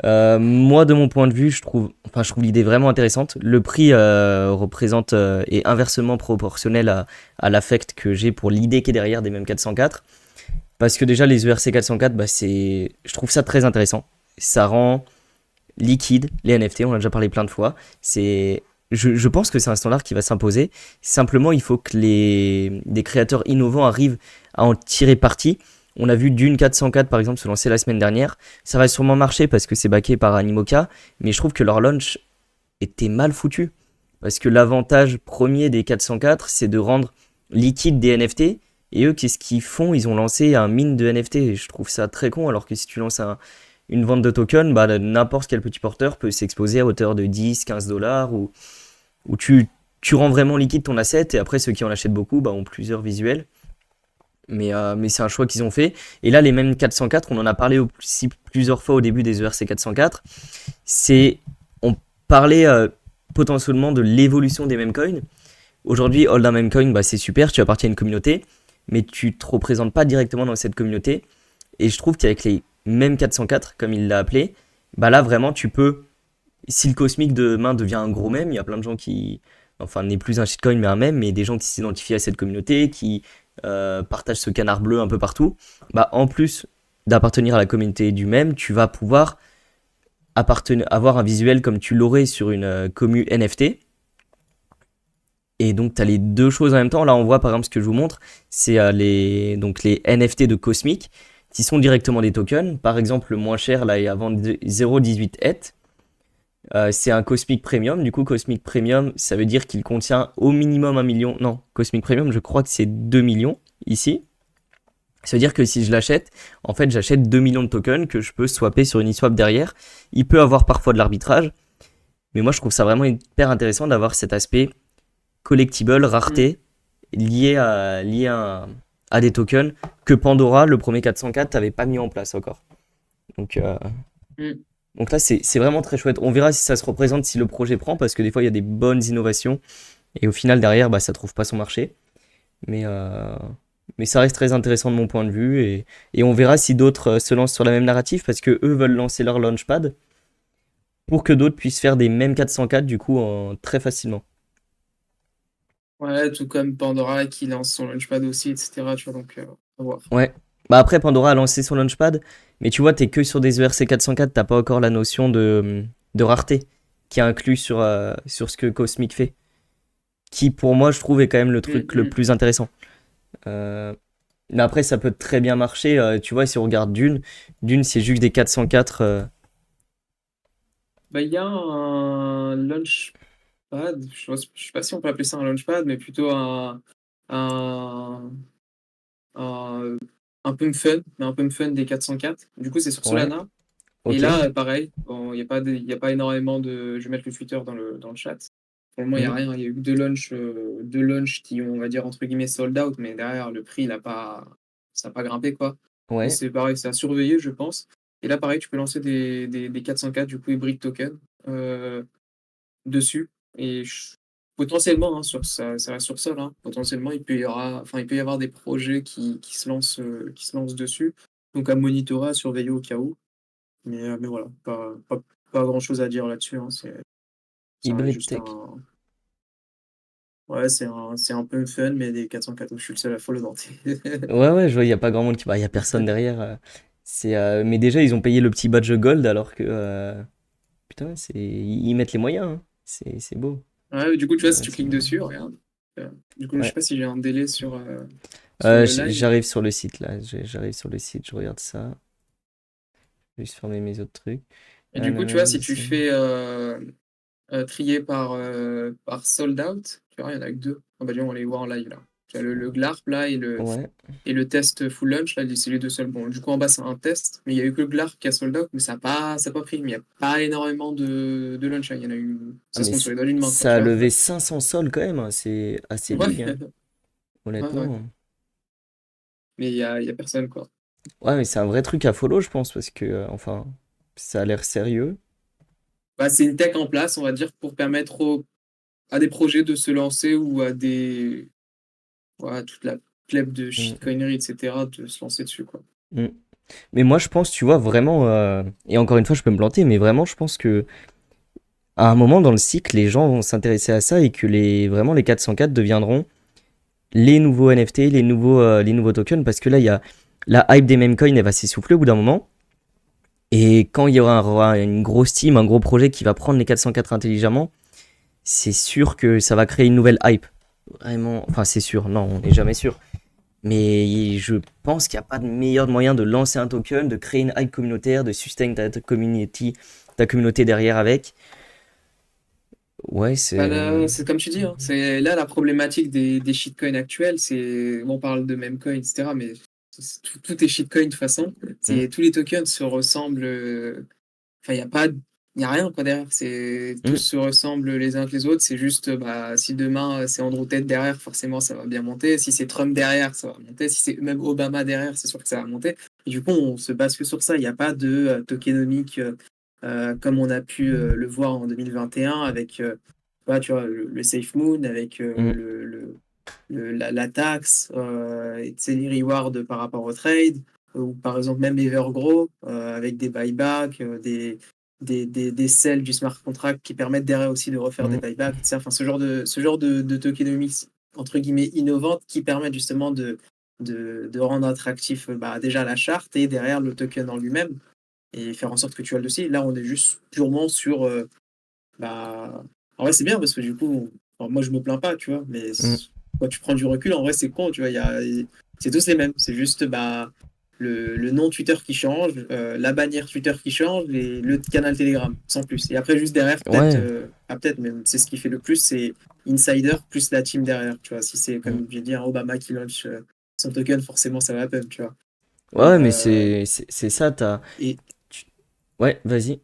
Moi, de mon point de vue, je trouve l'idée vraiment intéressante. Le prix est inversement proportionnel à l'affect que j'ai pour l'idée qui est derrière des mêmes 404. Parce que déjà, les ERC 404, bah, je trouve ça très intéressant. Ça rend liquide les NFT, on en a déjà parlé plein de fois. Je pense que c'est un standard qui va s'imposer. Simplement, il faut que des créateurs innovants arrivent à en tirer parti. On a vu Dune 404 par exemple se lancer la semaine dernière. Ça va sûrement marcher parce que c'est backé par Animoca, mais je trouve que leur launch était mal foutu. Parce que l'avantage premier des 404, c'est de rendre liquide des NFT. Et eux, qu'est-ce qu'ils font? Ils ont lancé un mine de NFT. Et je trouve ça très con, alors que si tu lances une vente de tokens, bah, n'importe quel petit porteur peut s'exposer à hauteur de 10, 15 dollars, où tu rends vraiment liquide ton asset. Et après, ceux qui en achètent beaucoup bah, ont plusieurs visuels. Mais c'est un choix qu'ils ont fait. Et là, les mêmes 404, on en a parlé aussi plusieurs fois au début des ERC 404. On parlait potentiellement de l'évolution des meme coins. Aujourd'hui, hold un meme coin, bah, c'est super, tu appartiens à une communauté, mais tu te représentes pas directement dans cette communauté. Et je trouve qu'avec les mêmes 404, comme il l'a appelé, bah là vraiment tu peux, si le cosmique demain devient un gros mème, il y a plein de gens qui, enfin n'est plus un shitcoin mais un mème, mais des gens qui s'identifient à cette communauté, qui partagent ce canard bleu un peu partout, bah en plus d'appartenir à la communauté du mème, tu vas pouvoir avoir un visuel comme tu l'aurais sur une commu NFT. Et donc, tu as les deux choses en même temps. Là, on voit par exemple ce que je vous montre, c'est donc les NFT de Cosmic qui sont directement des tokens. Par exemple, le moins cher, là, est à vendre 0,18 ETH. C'est un Cosmic Premium. Du coup, Cosmic Premium, ça veut dire qu'il contient au minimum 1 million. Non, Cosmic Premium, je crois que c'est 2 millions ici. Ça veut dire que si je l'achète, en fait, j'achète 2 millions de tokens que je peux swapper sur une eSwap derrière. Il peut avoir parfois de l'arbitrage. Mais moi, je trouve ça vraiment hyper intéressant d'avoir cet aspect collectible, Mm. rareté, lié à des tokens que Pandora, le premier 404, n'avait pas mis en place encore. Donc, euh, Mm. donc là, c'est vraiment très chouette. On verra si ça se représente, si le projet prend, parce que des fois, il y a des bonnes innovations, et au final, derrière, bah, ça trouve pas son marché. Mais, euh, mais ça reste très intéressant de mon point de vue, et on verra si d'autres se lancent sur la même narrative, parce que eux veulent lancer leur launchpad pour que d'autres puissent faire des mêmes 404, du coup, très facilement. Ouais, tout comme Pandora qui lance son Launchpad aussi, etc. Tu vois, donc, à voir. Ouais. Bah après, Pandora a lancé son Launchpad, mais tu vois, t'es que sur des ERC 404, t'as pas encore la notion de rareté qui est inclus sur ce que Cosmic fait. Qui, pour moi, je trouve, est quand même le Mm, truc le mm. plus intéressant. Euh, Mais après, ça peut très bien marcher. Tu vois, si on regarde Dune, c'est juste des 404. Bah, il y a un launchpad, je sais pas si on peut appeler ça un launchpad, mais plutôt un, un, un pump fun, mais un pump fun des 404. Du coup, c'est sur Ouais, Solana. Et ok. là, pareil, bon, il y a pas énormément de. Je vais mettre le Twitter dans le chat. Pour le moment, il n'y a Hmm. rien. Il y a eu deux launchs qui ont, on va dire, entre guillemets, sold out, mais derrière, le prix, ça n'a pas grimpé, quoi. Et Ouais. c'est pareil, c'est à surveiller, je pense. Et là, pareil, tu peux lancer des 404, du coup, hybrid token dessus. Et potentiellement, hein, ça reste sur Sol, hein, potentiellement, il peut y avoir des projets qui se lancent dessus. Donc, à monitorer, à surveiller au cas où. Mais voilà, pas grand-chose à dire là-dessus, hein. Ça reste Hybrid juste Tech. un. Ouais, c'est un peu fun, mais des 404, je suis le seul à follow dans Ouais, ouais, je vois, il n'y a pas grand monde qui. Bah, il n'y a personne derrière. Mais déjà, ils ont payé le petit badge gold alors que. Putain, ils mettent les moyens, hein. C'est beau. Ouais, du coup, tu vois, si tu C'est cliques beau. dessus, regarde. Du coup, je sais Ouais. pas si j'ai un délai sur le live. J'arrive sur le site là. J'arrive sur le site, je regarde ça. Je vais juste fermer mes autres trucs. Et du coup, tu vois, si tu C'est- fais trier par sold out, tu vois, il y en a que deux. Ah bah, on va les voir en live là. Tu as le GLARP là Ouais. et le test full lunch, là, c'est les deux seuls. Bon, du coup, en bas, c'est un test, mais il y a eu que le GLARP qui a sold out, mais ça a pas pris. Mais il n'y a pas énormément de lunch, hein. Il y en a eu, Ah, ça se compte sur les doigts d'une main, quoi, ça tu a vois. levé 500 sols quand même, hein. C'est assez Ouais, big, hein, ouais, ouais. honnêtement. Mais il y a personne, quoi. Ouais, mais c'est un vrai truc à follow, je pense, parce que, enfin, ça a l'air sérieux. Bah, c'est une tech en place, on va dire, pour permettre à des projets de se lancer ou à voilà, toute la plèbe de Mm, shitcoinery, etc., de se lancer dessus, quoi. mm. Mais moi, je pense, tu vois, vraiment, et encore une fois, je peux me planter, mais vraiment, je pense que à un moment dans le cycle, les gens vont s'intéresser à ça et que vraiment, les 404 deviendront les nouveaux NFT, les nouveaux tokens, parce que là, il y a la hype des meme coins, elle va s'essouffler au bout d'un moment. Et quand il y aura une grosse team, un gros projet qui va prendre les 404 intelligemment, c'est sûr que ça va créer une nouvelle hype. Vraiment, enfin, c'est sûr, non, on n'est jamais sûr. Mais je pense qu'il n'y a pas de meilleur moyen de lancer un token, de créer une hype communautaire, de sustain ta communauté derrière avec. Ouais, Bah c'est. là, c'est comme tu dis, hein, c'est là la problématique des shitcoins actuels, c'est on parle de meme coin, etc. Mais tout est shitcoin de toute façon. Mm, C'est tous les tokens se ressemblent. Enfin, il y a rien quoi derrière. C'est tous mm, se ressemblent les uns que les autres. C'est juste, bah, si demain c'est Andrew Tate derrière, forcément ça va bien monter. Si c'est Trump derrière, ça va monter. Si c'est même Obama derrière, c'est sûr que ça va monter. Et du coup, on se base que sur ça. Il n'y a pas de tokenomics comme on a pu le voir en 2021 avec ouais, tu vois, le Safe Moon, avec mm. la taxe, et tu sais, les rewards par rapport au trade, ou par exemple même Evergrow, avec des buybacks, des sells du smart contract qui permettent derrière aussi de refaire des Mm. buybacks, etc. Enfin, ce genre de tokenomics, entre guillemets, innovantes qui permettent justement de rendre attractif bah, déjà la charte et derrière le token en lui-même et faire en sorte que tu as le dossier. Là, on est juste purement sur bah, en vrai, c'est bien parce que du coup, enfin, moi, je me plains pas, tu vois, mais Mm. quand tu prends du recul, en vrai, c'est con, tu vois, c'est tous les mêmes. C'est juste bah, le nom Twitter qui change, la bannière Twitter qui change et le canal Telegram, sans plus. Et après, juste derrière, peut-être, Ouais. peut-être, mais c'est ce qui fait le plus, c'est Insider plus la team derrière, tu vois. Si c'est, Mm. comme j'ai dit, un Obama qui launch son token, forcément, ça va à peine, tu vois. Ouais, mais Euh, c'est ça, et, tu- Ouais, vas-y.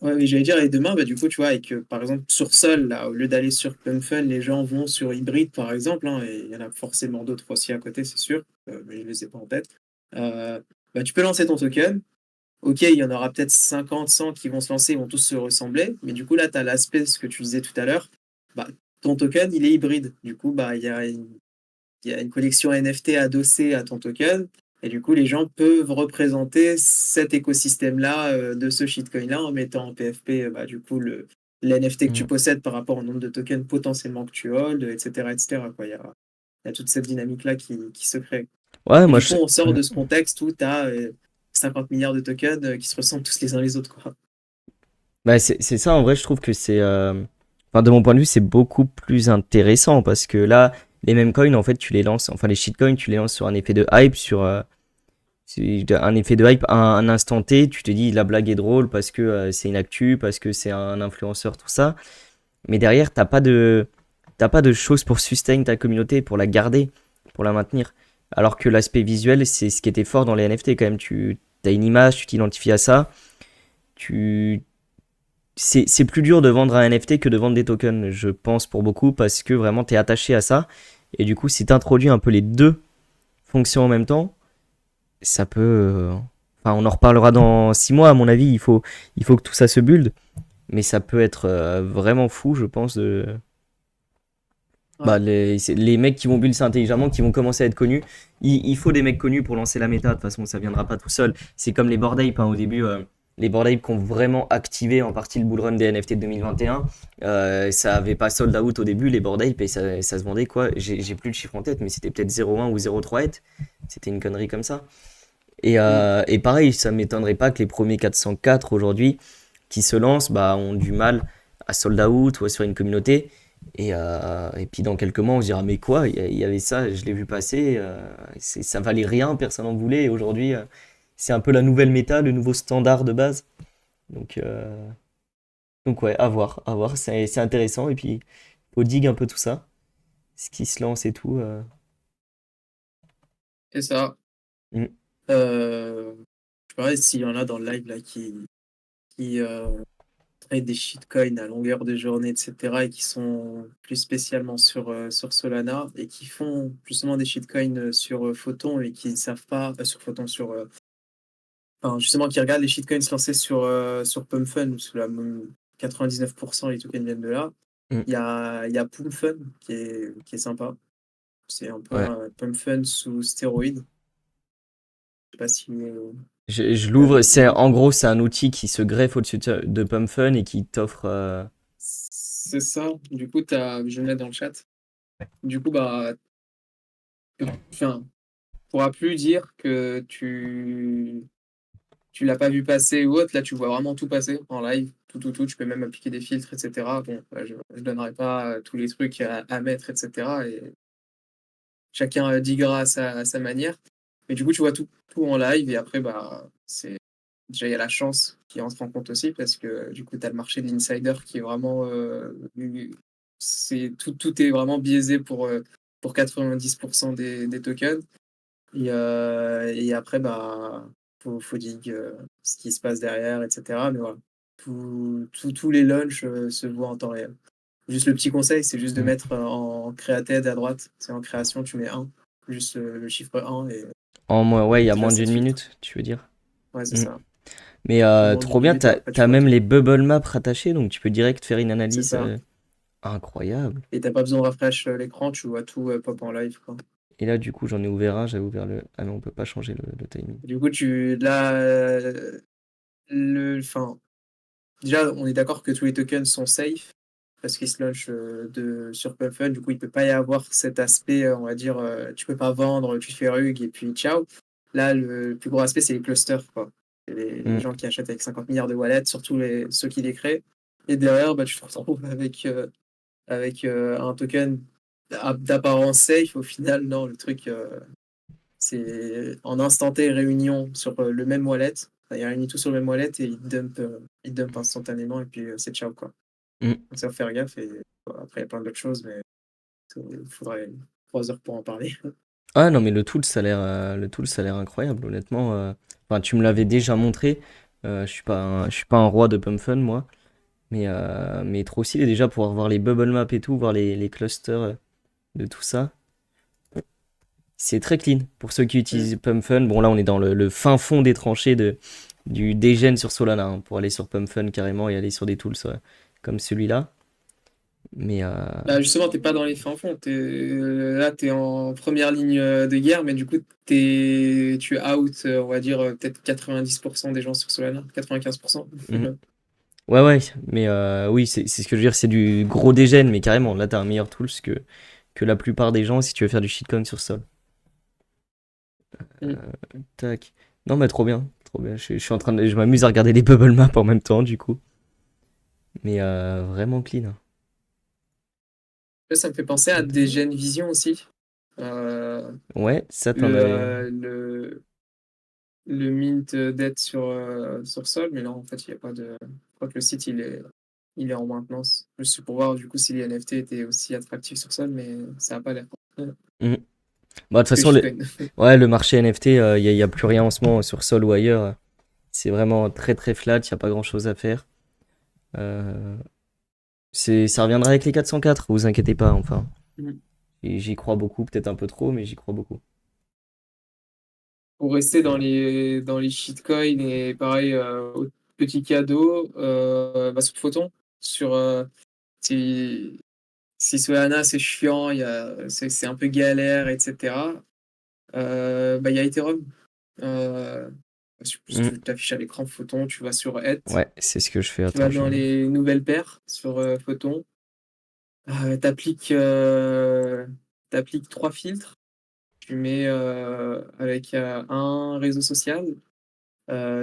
Ouais, mais j'allais dire, et demain, bah, du coup, tu vois, avec, par exemple, sur Sol, là, au lieu d'aller sur Pumpfun, les gens vont sur Hybrid, par exemple, hein, et il y en a forcément d'autres aussi à côté, c'est sûr, mais je ne les ai pas en tête. Bah, tu peux lancer ton token. Ok, il y en aura peut-être 50, 100 qui vont se lancer, ils vont tous se ressembler, mais du coup, là, tu as l'aspect, ce que tu disais tout à l'heure, bah, ton token, il est hybride. Du coup, bah, il y a une collection NFT adossée à ton token. Et du coup, les gens peuvent représenter cet écosystème-là de ce shitcoin-là en mettant en PFP bah, du coup l'NFT que tu Mm. possèdes par rapport au nombre de tokens potentiellement que tu holds, etc. etc. quoi. Il y a toute cette dynamique-là qui se crée. Ouais, Et moi, du coup, on sort de ce contexte où tu as 50 milliards de tokens qui se ressemblent tous les uns les autres. Quoi. bah, c'est ça, en vrai, je trouve que c'est. Enfin, de mon point de vue, c'est beaucoup plus intéressant parce que là, les mêmes coins, en fait, tu les lances, enfin les shitcoins, tu les lances sur un effet de hype, c'est un effet de hype à un instant T. Tu te dis la blague est drôle parce que c'est une actu, parce que c'est un influenceur, tout ça. Mais derrière, t'as pas de choses pour sustain ta communauté, pour la garder, pour la maintenir. Alors que l'aspect visuel, c'est ce qui était fort dans les NFT quand même. Tu as une image, tu t'identifies à ça. Tu... C'est plus dur de vendre un NFT que de vendre des tokens, je pense, pour beaucoup, parce que vraiment, tu es attaché à ça. Et du coup, si tu introduis un peu les deux fonctions en même temps, ça peut... Enfin, on en reparlera dans 6 mois, à mon avis. Il faut que tout ça se build. Mais ça peut être vraiment fou, je pense, Ouais. bah, les mecs qui vont build ça intelligemment, qui vont commencer à être connus. Il faut des mecs connus pour lancer la méta. De toute façon, ça viendra pas tout seul. C'est comme les Bored Ape, hein, au début. Les Bored Ape qui ont vraiment activé en partie le bull run des NFT de 2021. Ça avait pas sold out au début, les Bored Ape, et ça se vendait quoi. J'ai plus le chiffre en tête, mais c'était peut-être 0,1 ou 0,3 ETH. C'était une connerie comme ça. Mm. Et pareil, ça m'étonnerait pas que les premiers 404 aujourd'hui qui se lancent bah, ont du mal à sold out ou à se faire une communauté. Et puis dans quelques mois, on se dira, mais quoi, il y avait ça, je l'ai vu passer, ça valait rien, personne n'en voulait. Et aujourd'hui, c'est un peu la nouvelle méta, le nouveau standard de base. Donc, euh, donc ouais, à voir, c'est intéressant. Et puis, faut dig un peu tout ça, ce qui se lance et tout. C'est ça. Mm. Je sais pas s'il y en a dans le live là qui trade des shitcoins à longueur de journée, etc. et qui sont plus spécialement sur Solana et qui font justement des shitcoins sur Photon et qui ne savent pas, sur Photon, enfin, justement, qui regardent les shitcoins se lancer sur PumpFun, où 99% des tokens viennent de là. Mm. Il y a PumpFun qui est sympa. C'est un peu Ouais. un PumpFun sous stéroïde. Je sais pas si Je tu l'ouvre, l'avais c'est vu. en gros c'est un outil qui se greffe au-dessus de PumpFun et qui t'offre C'est ça. Du coup, je vais le mettre dans le chat. Du coup, bah, enfin, pourras plus dire que tu l'as pas vu passer ou autre. Là, tu vois vraiment tout passer en live, tout. Tu peux même appliquer des filtres, etc. Bon, bah, je donnerai pas tous les trucs à mettre, etc. Et chacun diguera à sa manière. Mais du coup, tu vois tout en live et après, bah, déjà, il y a la chance qui entre en compte aussi parce que du coup, tu as le marché de l'insider qui est vraiment. Tout est vraiment biaisé pour 90% des tokens. Et après, bah, faut dig ce qui se passe derrière, etc. Mais voilà, tous les launchs se voient en temps réel. Juste le petit conseil, c'est juste de mm. mettre en created à droite. C'est en création, tu mets 1, juste le chiffre 1 En moins, ouais, il y a tu moins laisses ça d'une de filtre. minute, tu veux dire. Ouais, c'est Mm. ça. Mais En moins trop d'une bien, minute et après, tu t'as vois même tout. les bubble maps rattachés, donc tu peux direct faire une C'est analyse ça. incroyable. Et t'as pas besoin de refresh l'écran, tu vois tout pop en live, quoi. Et là, du coup, j'en ai ouvert un, j'avais ouvert le. Ah non, on peut pas changer le timing. Du coup, là, enfin, déjà, on est d'accord que tous les tokens sont safe parce qu'ils se launchent sur Puffin. Du coup, il peut pas y avoir cet aspect, on va dire, tu peux pas vendre, tu fais rug et puis ciao. Là, le plus gros aspect, c'est les clusters, quoi. C'est les Mm. gens qui achètent avec 50 milliards de wallets, surtout ceux qui les créent. Et derrière, bah, tu te retrouves avec un token d'apparence safe. Au final, non, le truc, c'est en instant T réunion sur le même wallet. Enfin, il réunit tout sur le même wallet et il dump instantanément et puis c'est ciao, quoi. Mm. Donc ça faut faire gaffe et après il y a plein d'autres choses, mais il faudrait 3 heures pour en parler. Ah non, mais le tool, ça a l'air incroyable, honnêtement. Enfin, tu me l'avais déjà montré. Je suis pas un roi de PumpFun, moi. Mais trop stylé déjà pouvoir voir les bubble maps et tout, voir les clusters de tout ça. C'est très clean pour ceux qui Mm. utilisent PumpFun. Bon, là, on est dans le fin fond des tranchées du degen sur Solana, hein, pour aller sur PumpFun carrément et aller sur des tools comme celui-là. Mais Bah justement, t'es pas dans les fins fonds. Là, t'es en première ligne de guerre, mais du coup, tu out, on va dire, peut-être 90% des gens sur Solana, 95%. mhm. Ouais, ouais, mais oui, c'est ce que je veux dire, c'est du gros degen, mais carrément, là, t'as un meilleur tools que la plupart des gens si tu veux faire du shitcoin sur Sol. Mm. Tac. Non, mais trop bien, trop bien. Je suis en train je m'amuse à regarder les bubble maps en même temps, du coup. Mais vraiment clean, hein. Là, ça me fait penser à des Gen Vision aussi. Euh, Ouais, ça t'en le, avais. euh, le, le mint d'être sur Sol, mais non, en fait, il n'y a pas de. Je crois que le site, il est en maintenance. Juste pour voir du coup si les NFT étaient aussi attractifs sur Sol, mais ça n'a pas l'air. Mhm. Bah, de toute Parce que façon, shitcoin. ouais, le marché NFT, y a plus rien en ce moment sur Sol ou ailleurs. C'est vraiment très très flat, il n'y a pas grand chose à faire. Euh, ça reviendra avec les 404, vous inquiétez pas, enfin. Et j'y crois beaucoup, peut-être un peu trop, mais j'y crois beaucoup. Pour rester dans les shitcoins et pareil, petit cadeau, sur Photon, sur si, si Solana c'est chiant, c'est un peu galère, etc. Il y a Ethereum. Euh, si Mhm. tu t'affiches à l'écran Photon, tu vas sur Eth, Ouais, c'est ce que je fais, tu attends, vas je dans regarde. les nouvelles paires sur Photon, t'appliques trois filtres, tu mets avec un réseau social.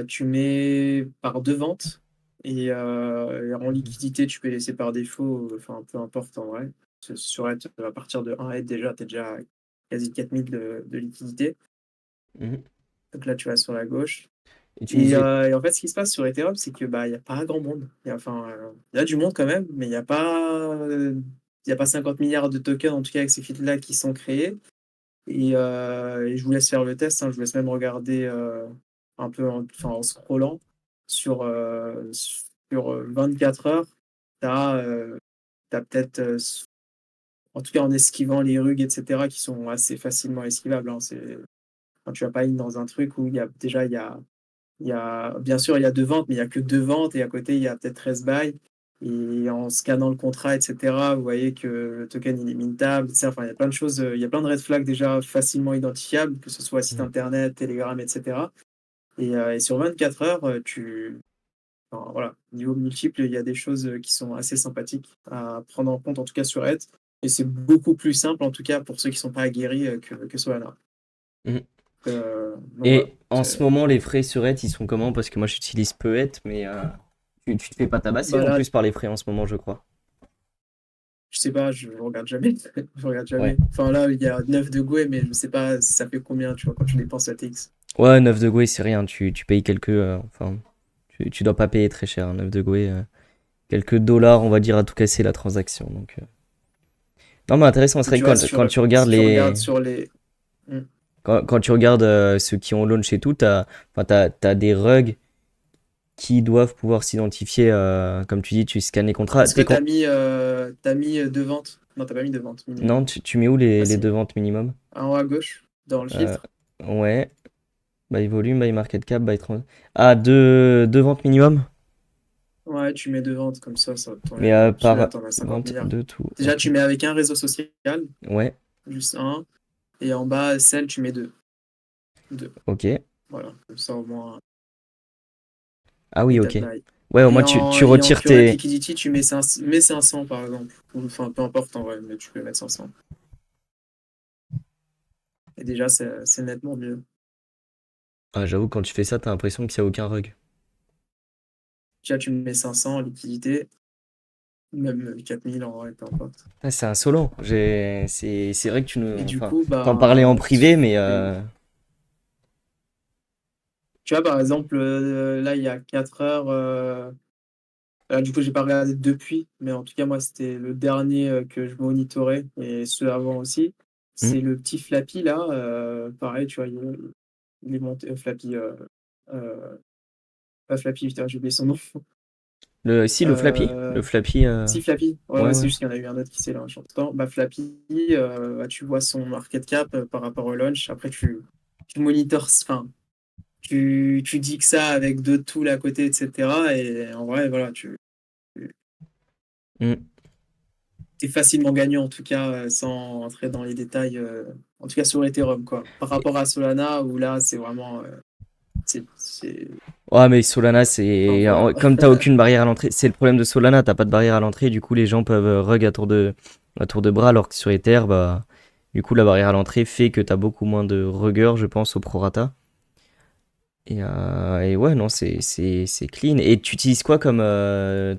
Tu mets par deux ventes et en liquidité, tu peux laisser par défaut, enfin peu importe en vrai. Sur Eth, à partir de 1 ETH déjà, tu es déjà à quasi 4000 de liquidité. Mhm. Donc là, tu vas sur la gauche. Et tu me Et, disais, euh, et en fait, ce qui se passe sur Ethereum, c'est que il y a pas grand monde. Il y a du monde quand même, mais il y a pas 50 milliards de tokens, en tout cas avec ces feats-là, qui sont créés. Et je vous laisse faire le test, hein, je vous laisse même regarder un peu en scrollant sur 24 heures. Tu as, peut-être, en tout cas en esquivant les rugs, etc., qui sont assez facilement esquivables. Hein, tu vas pas in dans un truc où bien sûr, il y a deux ventes, mais il n'y a que deux ventes et à côté, il y a peut-être 13 buys. Et en scannant le contrat, etc., vous voyez que le token il est mintable. Enfin, il y a plein de choses, il y a plein de red flags déjà facilement identifiables, que ce soit site mhm, internet, Telegram, etc. Et sur 24 heures, enfin, voilà, niveau multiple, il y a des choses qui sont assez sympathiques à prendre en compte, en tout cas sur Ed. Et c'est beaucoup plus simple, en tout cas pour ceux qui ne sont pas aguerris, que Solana. mhm. Donc voilà. Et en ce moment, les frais sur Eth, ils sont comment? Parce que moi, j'utilise peu Eth, mais tu te fais pas tabasser Bah en là, plus par les frais en ce moment, je crois. je sais pas, je regarde jamais. Je regarde Ouais. jamais. Enfin là, il y a 9 de Gouet, mais je sais pas ça fait combien, tu vois, quand tu dépenses la TX. Ouais, 9 de Goué, c'est rien. Tu payes quelques. Enfin, tu dois pas payer très cher, hein, 9 de Goué. Quelques dollars, on va dire, à tout casser la transaction. Donc, non, mais intéressant, c'est Et vrai tu que vois, quand tu regardes si tu regardes sur les. Hmm. quand tu regardes ceux qui ont launch et tout, enfin, t'as des rugs qui doivent pouvoir s'identifier. Comme tu dis, tu scannes les contrats. Est-ce que t'as mis deux ventes? Non, t'as pas mis deux ventes Non, minimum. tu mets où Ah les si, deux ventes minimum? en haut à gauche, dans le Euh, filtre. ouais. By volume, by market cap, by trans. Ah, deux ventes minimum? Ouais, tu mets deux ventes, comme ça Mais t'enlève. Celui-là, par t'en as 50 vente milliards. de tout. Déjà, Ok. tu mets avec un réseau social, Ouais. juste un. Et en bas, celle, tu mets deux. Deux. Ok. Voilà, comme ça au moins. Ah oui, Et ok. t'applies. Ouais, au Et moins en, tu et en retires current tes. liquidity, mets 500 par exemple. Enfin, peu importe en vrai, mais tu peux mettre 500. Et déjà, c'est nettement mieux. Ah, j'avoue, quand tu fais ça, t'as l'impression qu'il n'y a aucun rug. Déjà, tu mets 500 en liquidité, même 4000 en vrai, peu importe. Ah, c'est insolent. C'est vrai que tu nous. Et du Enfin, coup, t'en parlais en privé, mais. tu vois, par exemple, là, il y a 4 heures. Là, du coup, j'ai pas regardé depuis, mais en tout cas, moi, c'était le dernier que je monitorais, et ceux avant aussi. Hmm. C'est le petit Flappy, là. Pareil, tu vois, il est monté. Flappy. Pas Flappy, putain, j'ai oublié son nom. Si, le Flappy. Euh, Le Flappy. Si Flappy, ouais, Ouais, ouais, ouais. c'est juste qu'il y en a eu un autre qui s'est lancé entre-temps. Flappy, tu vois son market cap par rapport au launch. Après, tu monitors, enfin, tu dis que ça avec d'autres tools à côté, etc. Et en vrai, voilà, tu Hmm. es facilement gagnant, en tout cas, sans entrer dans les détails, en tout cas sur Ethereum, quoi. Par rapport à Solana, où là, c'est vraiment. Ouais, mais Solana, Enfin, c'est. voilà. Comme t'as aucune barrière à l'entrée, c'est le problème de Solana, t'as pas de barrière à l'entrée, du coup les gens peuvent rug à tour de bras, alors que sur Ether, bah. Du coup, la barrière à l'entrée fait que t'as beaucoup moins de ruggers, je pense, au prorata. Et ouais, non, c'est clean. Et tu utilises quoi comme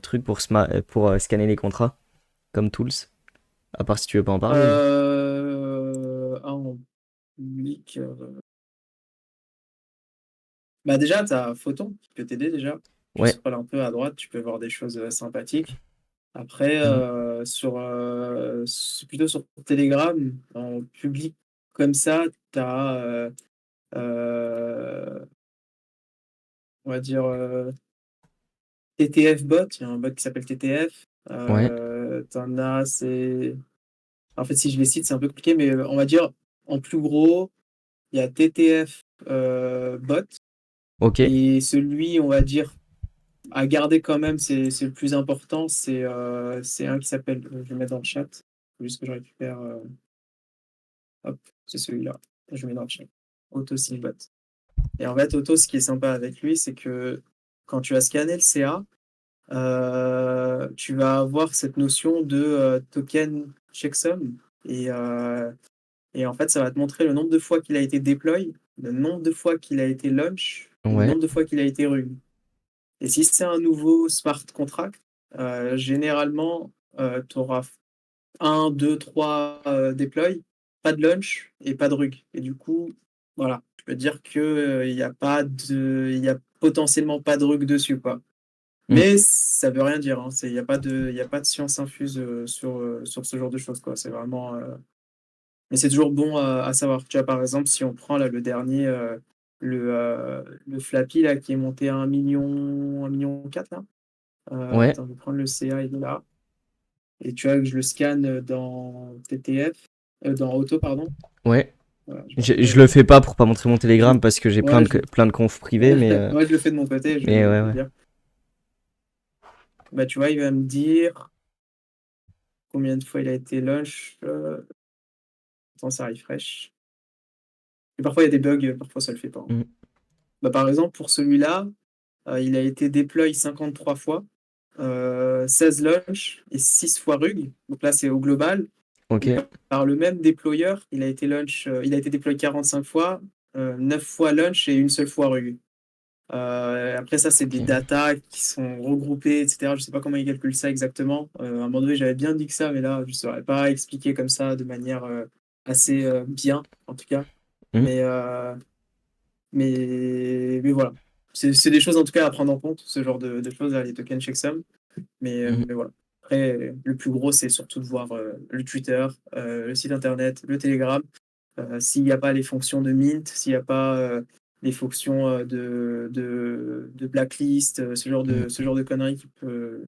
truc pour scanner les contrats, comme tools? À part si tu veux pas en parler. En public. Bah déjà, tu as Photon qui peut t'aider déjà. Tu Ouais. scrolles un peu à droite, tu peux voir des choses sympathiques. Après, Mhm. plutôt sur Telegram, en public comme ça, tu as, on va dire, TTF bot. Il y a un bot qui s'appelle TTF. Ouais. T'en as, en fait, si je les cite, c'est un peu compliqué, mais on va dire, en plus gros, il y a TTF bot. Ok. Et celui, on va dire, à garder quand même, c'est le plus important. C'est un qui s'appelle, je vais le mettre dans le chat, faut juste que je récupère. Hop, c'est celui-là. Je mets dans le chat. Auto Bot. Et en fait, Auto, ce qui est sympa avec lui, c'est que quand tu vas scanner le CA, tu vas avoir cette notion de token checksum. Et en fait, ça va te montrer le nombre de fois qu'il a été deploy, le nombre de fois qu'il a été launch, le Ouais. nombre de fois qu'il a été run. Et si c'est un nouveau smart contract, généralement, tu auras un, 2, 3 deploy, pas de launch et pas de rug. Et du coup, voilà, je peux dire que il y a pas de, il y a potentiellement pas de rug dessus, quoi. Mm. Mais ça veut rien dire, hein. Il y a pas de science infuse sur ce genre de choses, quoi. C'est vraiment. Mais c'est toujours bon à savoir. Tu vois, par exemple, si on prend là le dernier, le Flappy là qui est monté à 1 million 4 là. Ouais. Attends, je vais prendre le CA, il est là. Et tu vois que je le scanne dans TTF, dans Auto, pardon. Ouais. Voilà, je vais Je retrouver. le fais pas pour pas montrer mon Telegram parce que j'ai Ouais, plein de confs privés, moi, je le fais de mon côté, mais je ouais, vais ouais. dire. Bah, tu vois, il va me dire combien de fois il a été launch. Attends, ça refresh. Et parfois, il y a des bugs, parfois, ça le fait pas, hein. Mm. Bah, par exemple, pour celui-là, il a été deploy 53 fois, 16 launch et 6 fois rug. Donc là, c'est au global. Ok. Et par le même déployeur, il a été déployé 45 fois, 9 fois launch et une seule fois rug. Après ça, c'est des Ok. datas qui sont regroupées, etc. Je sais pas comment ils calculent ça exactement. À un moment donné, j'avais bien dit que ça, mais là, je ne saurais pas expliquer comme ça de manière assez bien, en tout cas. Mm. Mais, mais voilà. C'est des choses en tout cas à prendre en compte, ce genre de choses, là, les tokens checksum. Mm. Mais voilà. Après, le plus gros, c'est surtout de voir le Twitter, le site internet, le Telegram. S'il n'y a pas les fonctions de mint, s'il n'y a pas les fonctions de blacklist, Mm. ce genre de conneries peut-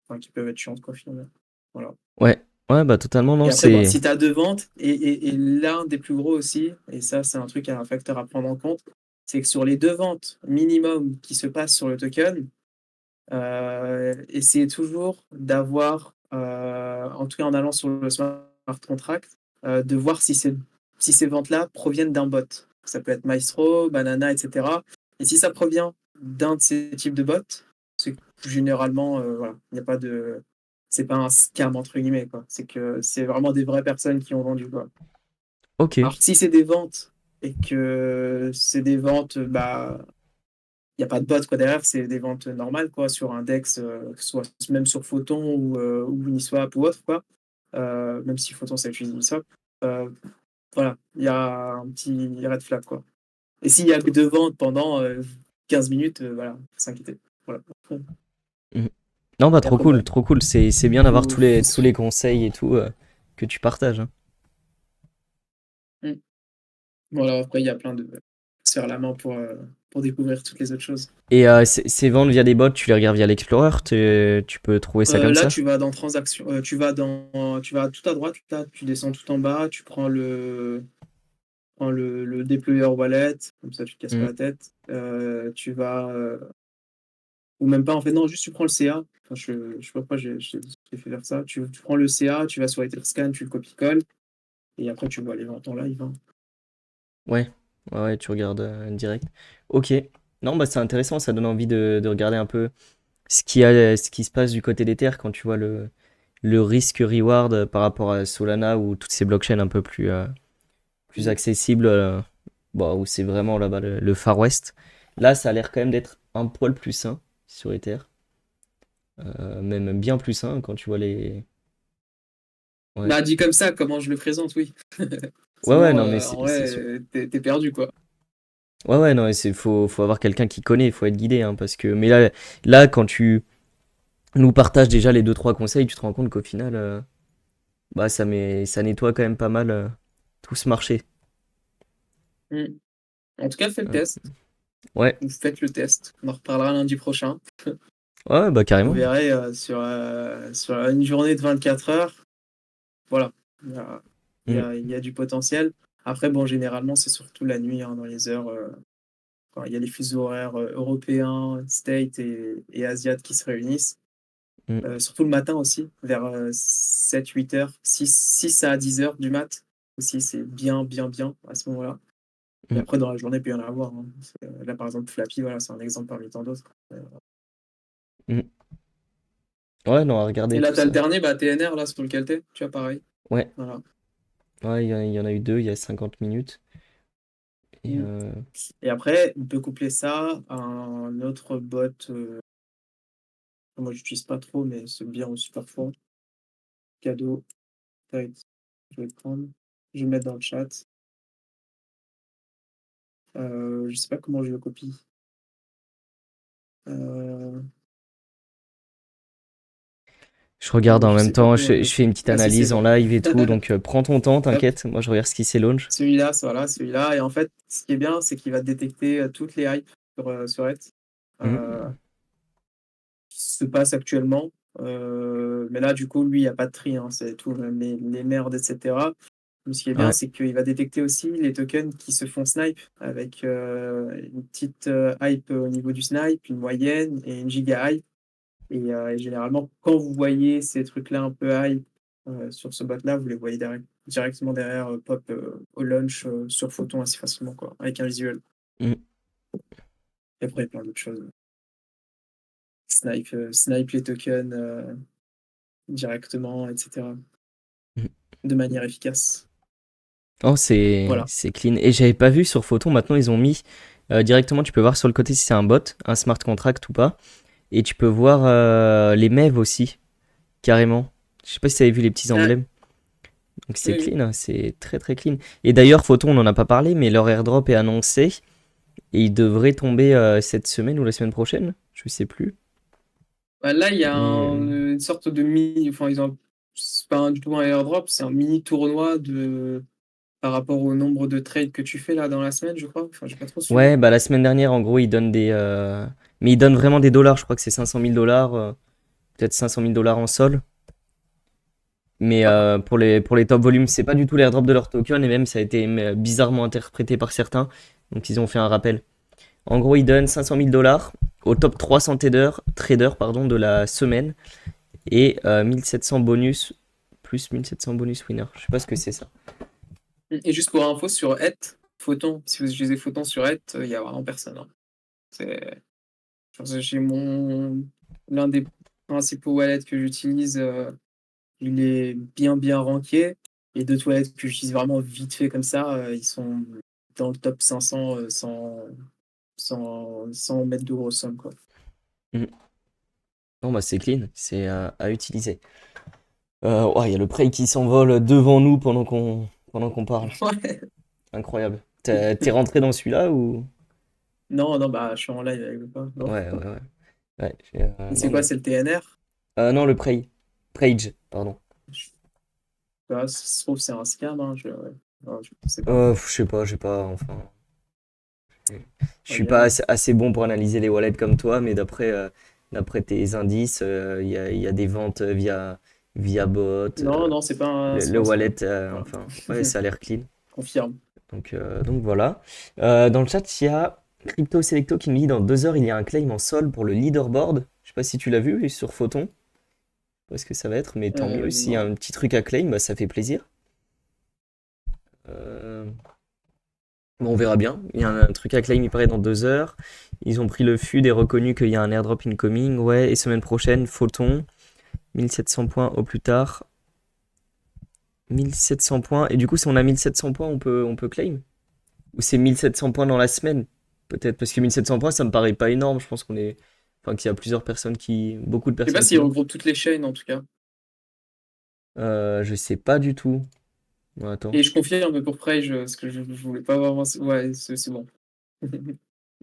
enfin, qui peuvent être chiantes, quoi, finalement. Voilà. Ouais. Ouais, bah totalement, non, Et après, bon, c'est. si tu as deux ventes, et l'un des plus gros aussi, et ça, c'est un facteur à prendre en compte, c'est que sur les deux ventes minimum qui se passent sur le token, essayez toujours d'avoir, en tout cas en allant sur le smart contract, de voir si ces ventes-là proviennent d'un bot. Ça peut être Maestro, Banana, etc. Et si ça provient d'un de ces types de bots, c'est que généralement, voilà, il n'y a pas de. C'est pas un scam entre guillemets, quoi. C'est que c'est vraiment des vraies personnes qui ont vendu, quoi. Ok. Alors que si c'est des ventes et que c'est des ventes, bah, il n'y a pas de bot quoi derrière, c'est des ventes normales quoi, sur Index, que ce soit même sur Photon ou Uniswap ou autre, quoi. Même si Photon ça utilise Uniswap. Euh, voilà, il y a un petit red flag, quoi. Et s'il y a que deux ventes pendant 15 minutes, voilà, faut s'inquiéter. Voilà. Mm. Non, bah Et après, bon, trop cool. C'est bien d'avoir faut tous les conseils et tout que tu partages, hein. Mm. Voilà, après, il y a plein de se faire la main pour découvrir toutes les autres choses. Et ces ventes via des bots, tu les regardes via l'Explorer, tu peux trouver ça comme Là, ça? tu vas dans transactions, tu vas tout à droite, là, tu descends tout en bas, tu prends le déployer wallet, comme ça tu te casses pas Mm. la tête. Tu vas, ou même pas, en fait, non, juste tu prends le CA. Enfin, je sais pas pourquoi j'ai fait faire ça. Tu prends le CA, tu vas sur Etherscan, tu le copies-colles, et après tu vois les ventes en live, hein. Ouais. Ouais, ouais, tu regardes direct. Ok. Non, bah c'est intéressant, ça donne envie de regarder un peu ce qui se passe du côté d'Ether quand tu vois le risque-reward par rapport à Solana ou toutes ces blockchains un peu plus Mm. accessibles, bah, où c'est vraiment là-bas le Far West. Là, ça a l'air quand même d'être un poil plus sain sur Ether. Même bien plus sain quand tu vois Ouais. Bah, dit comme ça, comment je le présente, oui. Ouais, ouais, Sinon, non, mais en c'est sûr. vrai, t'es perdu, quoi. Ouais, ouais, non, faut avoir quelqu'un qui connaît, il faut être guidé, hein, parce que, mais là, quand tu nous partages déjà les deux, trois conseils, tu te rends compte qu'au final, bah, ça nettoie quand même pas mal, tout ce marché. Mm. En tout cas, fais le Euh, test. ouais, Vous faites le test. On en reparlera lundi prochain. ouais, bah, Vous carrément. verrez sur une journée de 24 heures. Voilà. Mm, Il y a du potentiel. Après, bon, généralement, c'est surtout la nuit, hein, dans les heures. Quand il y a les fuseaux horaires européens, state et asiates qui se réunissent. mm, Surtout le matin aussi, vers 7-8 heures, 6 à 10 heures du mat. Aussi, c'est bien, bien, bien à ce moment-là. Et mm, après, dans la journée, il peut y en avoir, hein. Là, par exemple, Flappy, voilà, c'est un exemple parmi tant d'autres. mm. Ouais, non, à Et regarder là, tout t'as le ça. dernier, bah, TNR, là, sur lequel t'es, tu vois, pareil. Ouais, Voilà. ouais, il y en a eu deux, il y a 50 minutes. Et Mm. Et après, on peut coupler ça à un autre bot. Moi, j'utilise pas trop, mais c'est bien aussi parfois. Cadeau. Tac, je vais le prendre. Je vais le mettre dans le chat. Je sais pas comment je le copie. Euh, je regarde en je même sais pas temps, comment je je le fais une copie. petite Ah si, c'est analyse en bon. live et tout, donc prends ton temps, Hop, t'inquiète. Moi, je regarde ce qui s'élonge. celui-là, voilà, celui-là. Et en fait, ce qui est bien, c'est qu'il va détecter toutes les hypes sur X Mm, qui se passent actuellement. Mais là, du coup, lui, il n'y a pas de tri, hein, c'est tout, même les merdes, etc. Mais ce qui est bien, ouais, c'est qu'il va détecter aussi les tokens qui se font snipe avec une petite hype au niveau du snipe, une moyenne et une giga hype. Et généralement, quand vous voyez ces trucs-là un peu hype sur ce bot-là, vous les voyez directement derrière pop au launch sur Photon assez facilement, quoi, avec un visuel. mm, Et après, il y a plein d'autres choses. Snipe les tokens directement, etc. mm. De manière efficace. Oh, c'est Voilà. c'est clean. Et j'avais pas vu sur Photon, maintenant ils ont mis directement, tu peux voir sur le côté si c'est un bot, un smart contract ou pas. Et tu peux voir les MEV aussi, carrément. Je sais pas si tu avais vu les petits Ah, emblèmes. Donc c'est oui, oui. clean, hein, c'est très très clean. Et d'ailleurs, Photon, on n'en a pas parlé, mais leur airdrop est annoncé. Et il devrait tomber cette semaine ou la semaine prochaine, je sais plus. Bah, là, il y a Mais une sorte de mini. Enfin, c'est pas du tout un airdrop, c'est un mini tournoi par rapport au nombre de trades que tu fais là dans la semaine, je crois. Enfin, j'ai pas trop suivi. ouais, bah la semaine dernière, en gros, ils donnent des. Mais ils donnent vraiment des dollars, je crois que c'est 500 000 dollars, peut-être 500 000 dollars en sol. Mais Ah, pour les top volumes, c'est pas du tout l'airdrop de leur token, et même ça a été bizarrement interprété par certains. Donc ils ont fait un rappel. En gros, ils donnent 500 000 dollars au top 300 traders pardon, de la semaine et 1700 bonus, plus 1700 bonus winner. Je sais pas ce que c'est ça. et juste pour info, sur Et, Photon, si vous utilisez Photon sur Et, il y a vraiment personne, hein. C'est, j'ai l'un des principaux wallets que j'utilise, il est bien, bien ranké. Les deux toilettes que j'utilise vraiment vite fait comme ça, ils sont dans le top 500 sans mettre de grosses sommes, quoi. Mm. Bon, bah c'est clean, c'est à utiliser. Ouais, il y a le prey qui s'envole devant nous pendant qu'on parle. Ouais. Incroyable. T'es rentré dans celui-là ou? Non, non, bah, je suis en live avec le pas. Non. Ouais, ouais, ouais. Ouais, C'est non, quoi, mais. c'est le TNR? Non, le prey. Prage, pardon. Je- Bah, ça se trouve, c'est un scam, hein, ouais. Non, je sais pas. Je sais pas, j'ai pas. Enfin. Je suis Ouais, pas assez bon pour analyser les wallets comme toi, mais d'après tes indices, il y a des ventes via bot. non, non, c'est Le pas un scam. wallet, Voilà. enfin, ouais, ça a l'air clean. Confirme. Donc voilà. Dans le chat, il y a Crypto Selecto qui me dit dans 2 heures, il y a un claim en sol pour le leaderboard. Je sais pas si tu l'as vu sur Photon. Je sais pas ce que ça va être, mais tant mieux. S'il y a Non. un petit truc à claim, bah, ça fait plaisir. Euh, Bon, on verra bien. Il y a un truc à claim, il paraît, dans 2 heures. Ils ont pris le FUD et reconnu qu'il y a un airdrop incoming. Ouais, et semaine prochaine, Photon, 1700 points au plus tard. 1700 points. Et du coup, si on a 1700 points, on peut claim? Ou c'est 1700 points dans la semaine? Peut-être, parce que 1700 points, ça me paraît pas énorme. Je pense qu'on est. Enfin, qu'il y a plusieurs personnes qui. Beaucoup de Je sais pas personnes qui s'il l'ont. regroupe toutes les chaînes, en tout cas. Je sais pas du tout. Attends. Et je confirme mais pour Prey, parce que je voulais pas vraiment. Ouais, c'est bon.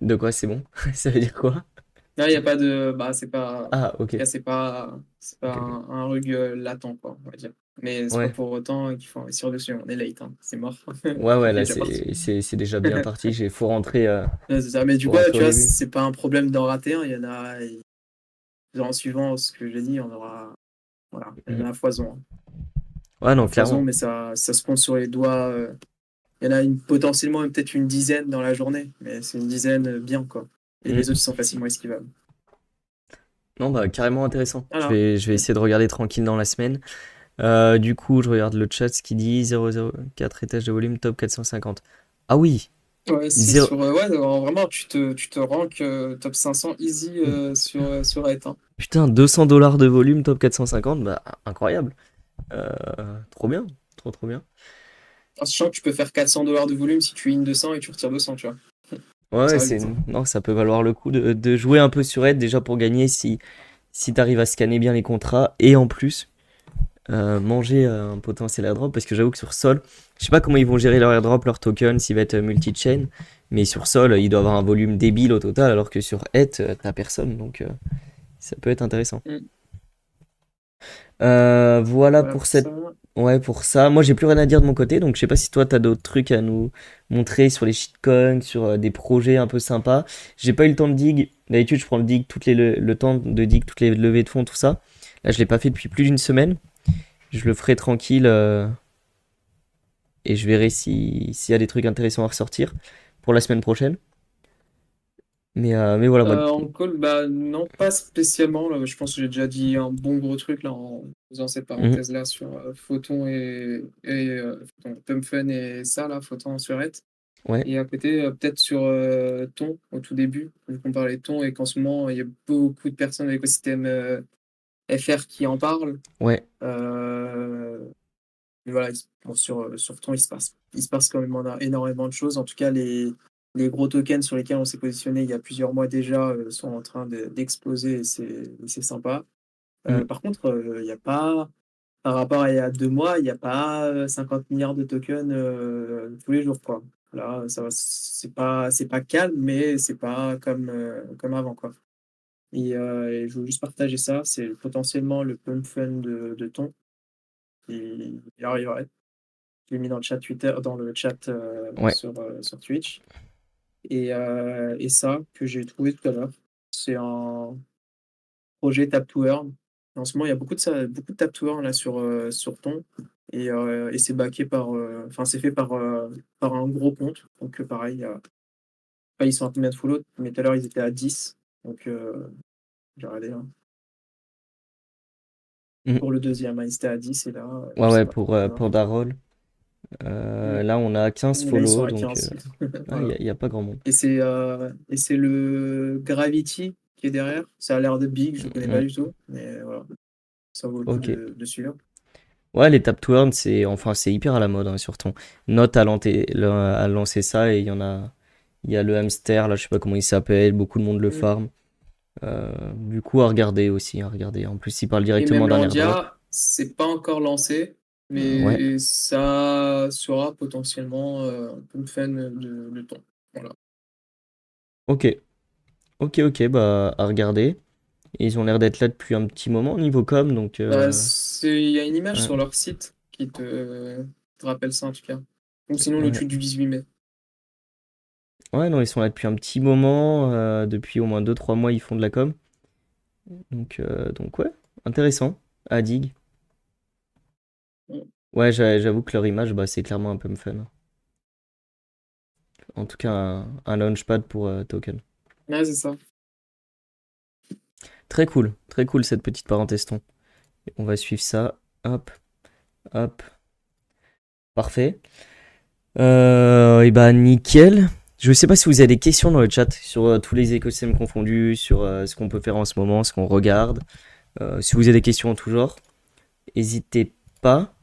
De quoi c'est bon? Ça veut dire quoi? Non, il n'y a pas de. Bah, c'est pas. En Ah, tout ok. cas, c'est pas Ok, ok. un rug latent, quoi, on va dire. Mais c'est pas Ouais. pour autant qu'il faut investir dessus. On est late, hein. C'est mort. Ouais, ouais, Il est là, déjà parti. c'est déjà bien parti. Faut rentrer, Ouais, c'est ça. Mais du faut coup, rentrer tu au vois, début. c'est pas un problème d'en rater un. Il y en a. En suivant ce que j'ai dit, on aura. Voilà, il y en Mhm. a à foison, hein. Ouais, non, À foison, clairement. mais ça se compte sur les doigts. Il y en a potentiellement peut-être une dizaine dans la journée, mais c'est une dizaine bien, quoi. Et les Mhm. autres, ils sont facilement esquivables. Non, bah, carrément intéressant. Voilà. Je vais essayer de regarder tranquille dans la semaine. Du coup, je regarde le chat, ce qui dit 004 étages de volume, top 450. Ah oui, Ouais, c'est 0... sur. Ouais, alors, vraiment, tu te rank top 500 easy sur Rate, hein. Putain, 200 $ de volume, top 450, bah incroyable. Euh, Trop bien, trop trop bien. En sachant que tu peux faire 400 $ de volume si tu in 200 et tu retires 200, tu vois. Ouais, Ça ouais, va vite, hein. non, ça peut valoir le coup de jouer un peu sur Red déjà pour gagner si t'arrives à scanner bien les contrats et en plus manger un potentiel airdrop parce que j'avoue que sur Sol, je sais pas comment ils vont gérer leur airdrop, leur token, s'il va être multi-chain, mais sur Sol, il doit avoir un volume débile au total alors que sur Et, t'as personne donc ça peut être intéressant. Mm. Voilà Voilà pour pour ça. cette. Ouais, pour ça. Moi, j'ai plus rien à dire de mon côté, donc je sais pas si toi, t'as d'autres trucs à nous montrer sur les shitcoins, sur des projets un peu sympas. J'ai pas eu le temps de dig. D'habitude, je prends le temps de dig toutes les levées de fonds, tout ça. Là, je l'ai pas fait depuis plus d'une semaine. Je le ferai tranquille et je verrai s'il y a des trucs intéressants à ressortir pour la semaine prochaine. Mais voilà, moi. En call, bah non, pas spécialement. Là. Je pense que j'ai déjà dit un bon gros truc là en faisant cette Mhm. parenthèse-là sur Photon Photon, Pumpfun et ça, là, Photon sur Rate. Ouais, Et à côté, peut-être sur Ton, au tout début, vu qu'on parlait de Ton et qu'en ce moment, il y a beaucoup de personnes de l'écosystème FR qui en parlent. ouais, Euh, mais voilà, bon, sur Ton, il se passe quand même énormément de choses. En tout cas, les gros tokens sur lesquels on s'est positionné il y a plusieurs mois déjà sont en train d'exploser et c'est sympa. mhm. Par contre, il n'y a pas, par rapport à il y a 2 mois, il n'y a pas 50 milliards de tokens tous les jours, quoi. Là, ça va, c'est pas calme, mais c'est pas comme avant, quoi. Et je veux juste partager ça. C'est potentiellement le pump fun de Ton. Il arriverait. Je l'ai mis dans le chat Twitter, dans le chat Ouais, sur Twitch. Et ça, que j'ai trouvé tout à l'heure, c'est un projet Tap to Earn. En ce moment, il y a beaucoup de ça, beaucoup de Tap to Earn là sur Ton. Et c'est backé enfin, c'est fait par un gros compte. Donc, pareil, enfin, ils sont à combien de follow, mais tout à l'heure, ils étaient à 10. Donc, j'ai regardé, hein. mhm. Pour le deuxième, hein, ils étaient à 10. Et là, Ouais, je sais ouais, pas. Voilà. pour Darol. Mm. Là, on a 15 Et là, ils sont follow, à donc 15. il n'y Voilà. a, y a pas grand monde. Et c'est le Gravity qui est derrière. Ça a l'air de big, je connais pas Mm, du tout. Mais voilà, ça vaut le coup ok. de suivre. Ouais, les tap to earn, c'est hyper à la mode, hein, surtout. Note a lancé ça et il y a le hamster, là, je sais pas comment il s'appelle, beaucoup de monde le Mm. farm. Du coup, à regarder aussi, à regarder. En plus, il parle Et même directement d'un airdrop. l'Andia, c'est pas encore lancé, Ouais, mais ça sera potentiellement un peu de fun de temps. Voilà. ok. Ok, ok, bah, à regarder. Et ils ont l'air d'être là depuis un petit moment au niveau com, donc Bah, il y a une image ouais, sur leur site qui te rappelle ça en tout cas. Ou sinon le ouais. tweet du 18 mai. Ouais, non, ils sont là depuis un petit moment, depuis au moins 2 3 mois, ils font de la com. Donc ouais, intéressant. À dig. Mm. Ouais, j'avoue que leur image, bah, c'est clairement un peu fun. En tout cas, un launchpad pour token. Ouais, c'est ça. Très cool cette petite parenthèse ton. On va suivre ça. Hop, hop, parfait. Et bah nickel. Je sais pas si vous avez des questions dans le chat sur tous les écosystèmes confondus, sur ce qu'on peut faire en ce moment, ce qu'on regarde. Si vous avez des questions en tout genre, n'hésitez pas.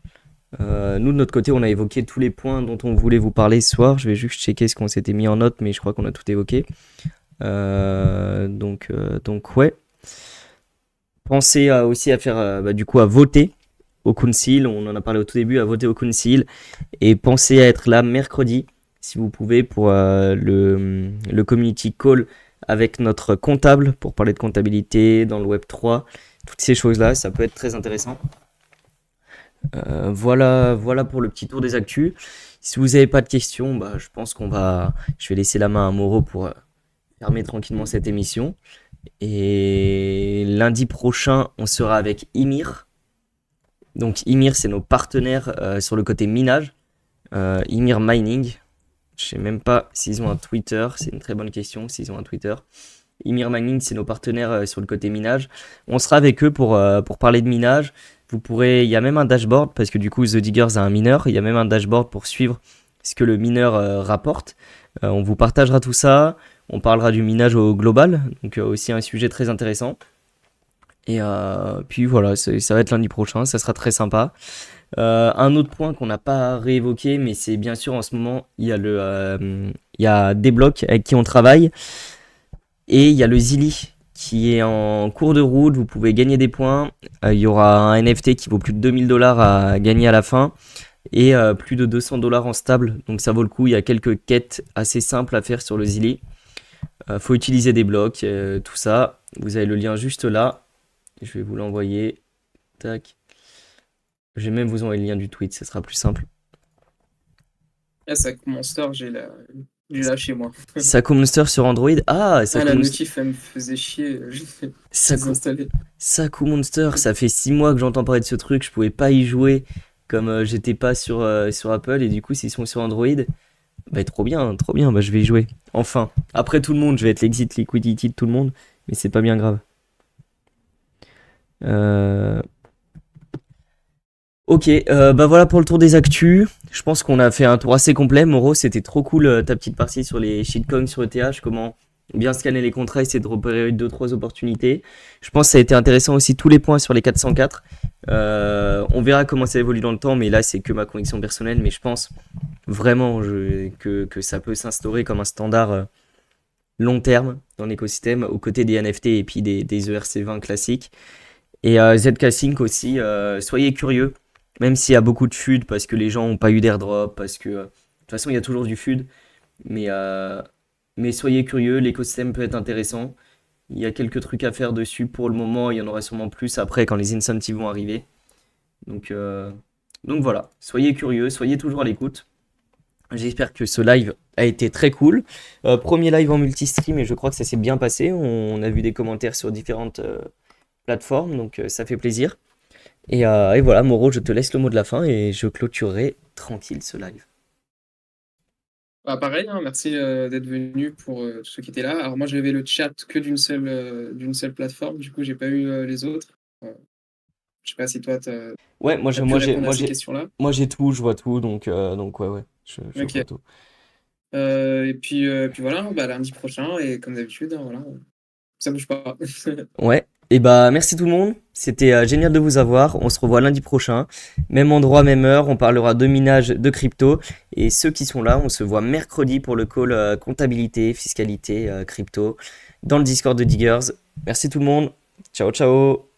Nous, de notre côté, on a évoqué tous les points dont on voulait vous parler ce soir. Je vais juste checker ce qu'on s'était mis en note, mais je crois qu'on a tout évoqué. Donc ouais. Pensez aussi à faire, du coup, à voter au Council, on en a parlé au tout début, à voter au Council. Et pensez à être là mercredi, si vous pouvez, pour le community call avec notre comptable, pour parler de comptabilité dans le Web3, toutes ces choses-là, ça peut être très intéressant. Voilà pour le petit tour des actus. Si vous n'avez pas de questions, bah, je vais laisser la main à Moreau pour fermer tranquillement cette émission. Et lundi prochain, on sera avec Ymir. Donc Ymir, c'est nos partenaires sur le côté minage. Ymir Mining. Je sais même pas s'ils ont un Twitter. C'est une très bonne question s'ils ont un Twitter. Ymir Mining, c'est nos partenaires sur le côté minage. On sera avec eux pour parler de minage. Il y a même un dashboard parce que du coup The Diggers a un mineur. Il y a même un dashboard pour suivre ce que le mineur rapporte. On vous partagera tout ça. On parlera du minage au global, donc aussi un sujet très intéressant. Et puis voilà, ça va être lundi prochain, ça sera très sympa. Un autre point qu'on n'a pas réévoqué, mais c'est bien sûr en ce moment, il y a Desblocs avec qui on travaille. Et il y a le Zilli qui est en cours de route, vous pouvez gagner des points. Il y aura un NFT qui vaut plus de 2000 $ à gagner à la fin. Et plus de 200 $ en stable, donc ça vaut le coup. Il y a quelques quêtes assez simples à faire sur le Zilli. Faut utiliser des blocs, tout ça. Vous avez le lien juste là. Je vais vous l'envoyer. Tac. Je vais même vous envoyer le lien du tweet, ce sera plus simple. Ah, Sac Monster, j'ai là chez moi. Saco Monster sur Android. Ah, Ah, la notif, elle me faisait chier. J'ai désinstallé. Saco Monster, ça fait 6 mois que j'entends parler de ce truc. Je pouvais pas y jouer comme j'étais pas sur Apple. Et du coup, s'ils sont sur Android, bah trop bien, bah je vais y jouer. Enfin, après tout le monde, je vais être l'exit liquidity de tout le monde, mais c'est pas bien grave. Ok, bah voilà pour le tour des actus. Je pense qu'on a fait un tour assez complet. Moro, c'était trop cool ta petite partie sur les shitcoins sur ETH, comment bien scanner les contrats, essayer de repérer 2-3 opportunités. Je pense que ça a été intéressant aussi tous les points sur les 404. On verra comment ça évolue dans le temps, mais là c'est que ma conviction personnelle. Mais je pense vraiment que ça peut s'instaurer comme un standard long terme dans l'écosystème, aux côtés des NFT et puis des ERC20 classiques. Et ZK Sync aussi, soyez curieux, même s'il y a beaucoup de FUD parce que les gens n'ont pas eu d'airdrop, parce que de toute façon il y a toujours du FUD, mais soyez curieux, l'écosystème peut être intéressant. Il y a quelques trucs à faire dessus pour le moment, il y en aura sûrement plus après quand les incentives vont arriver. Donc voilà, soyez curieux, soyez toujours à l'écoute. J'espère que ce live a été très cool. Premier live en multi-stream et je crois que ça s'est bien passé. On a vu des commentaires sur différentes plateformes, donc ça fait plaisir. Et voilà, Moreau, je te laisse le mot de la fin et je clôturerai tranquille ce live. Bah, pareil, hein, merci d'être venu pour tous ceux qui étaient là. Alors moi j'avais le chat que d'une seule plateforme, du coup j'ai pas eu les autres. Je sais pas si toi t'as Ouais, pu répondre à ces questions-là. moi j'ai tout, je vois tout, donc ouais, je Ok. vois tout. Et puis voilà, bah, lundi prochain, et comme d'habitude, hein, voilà, ça bouge pas. Ouais, et bah merci tout le monde, c'était génial de vous avoir, on se revoit lundi prochain, même endroit, même heure, on parlera de minage, de crypto, et ceux qui sont là, on se voit mercredi pour le call comptabilité, fiscalité, crypto, dans le Discord de Diggers. Merci tout le monde, ciao ciao.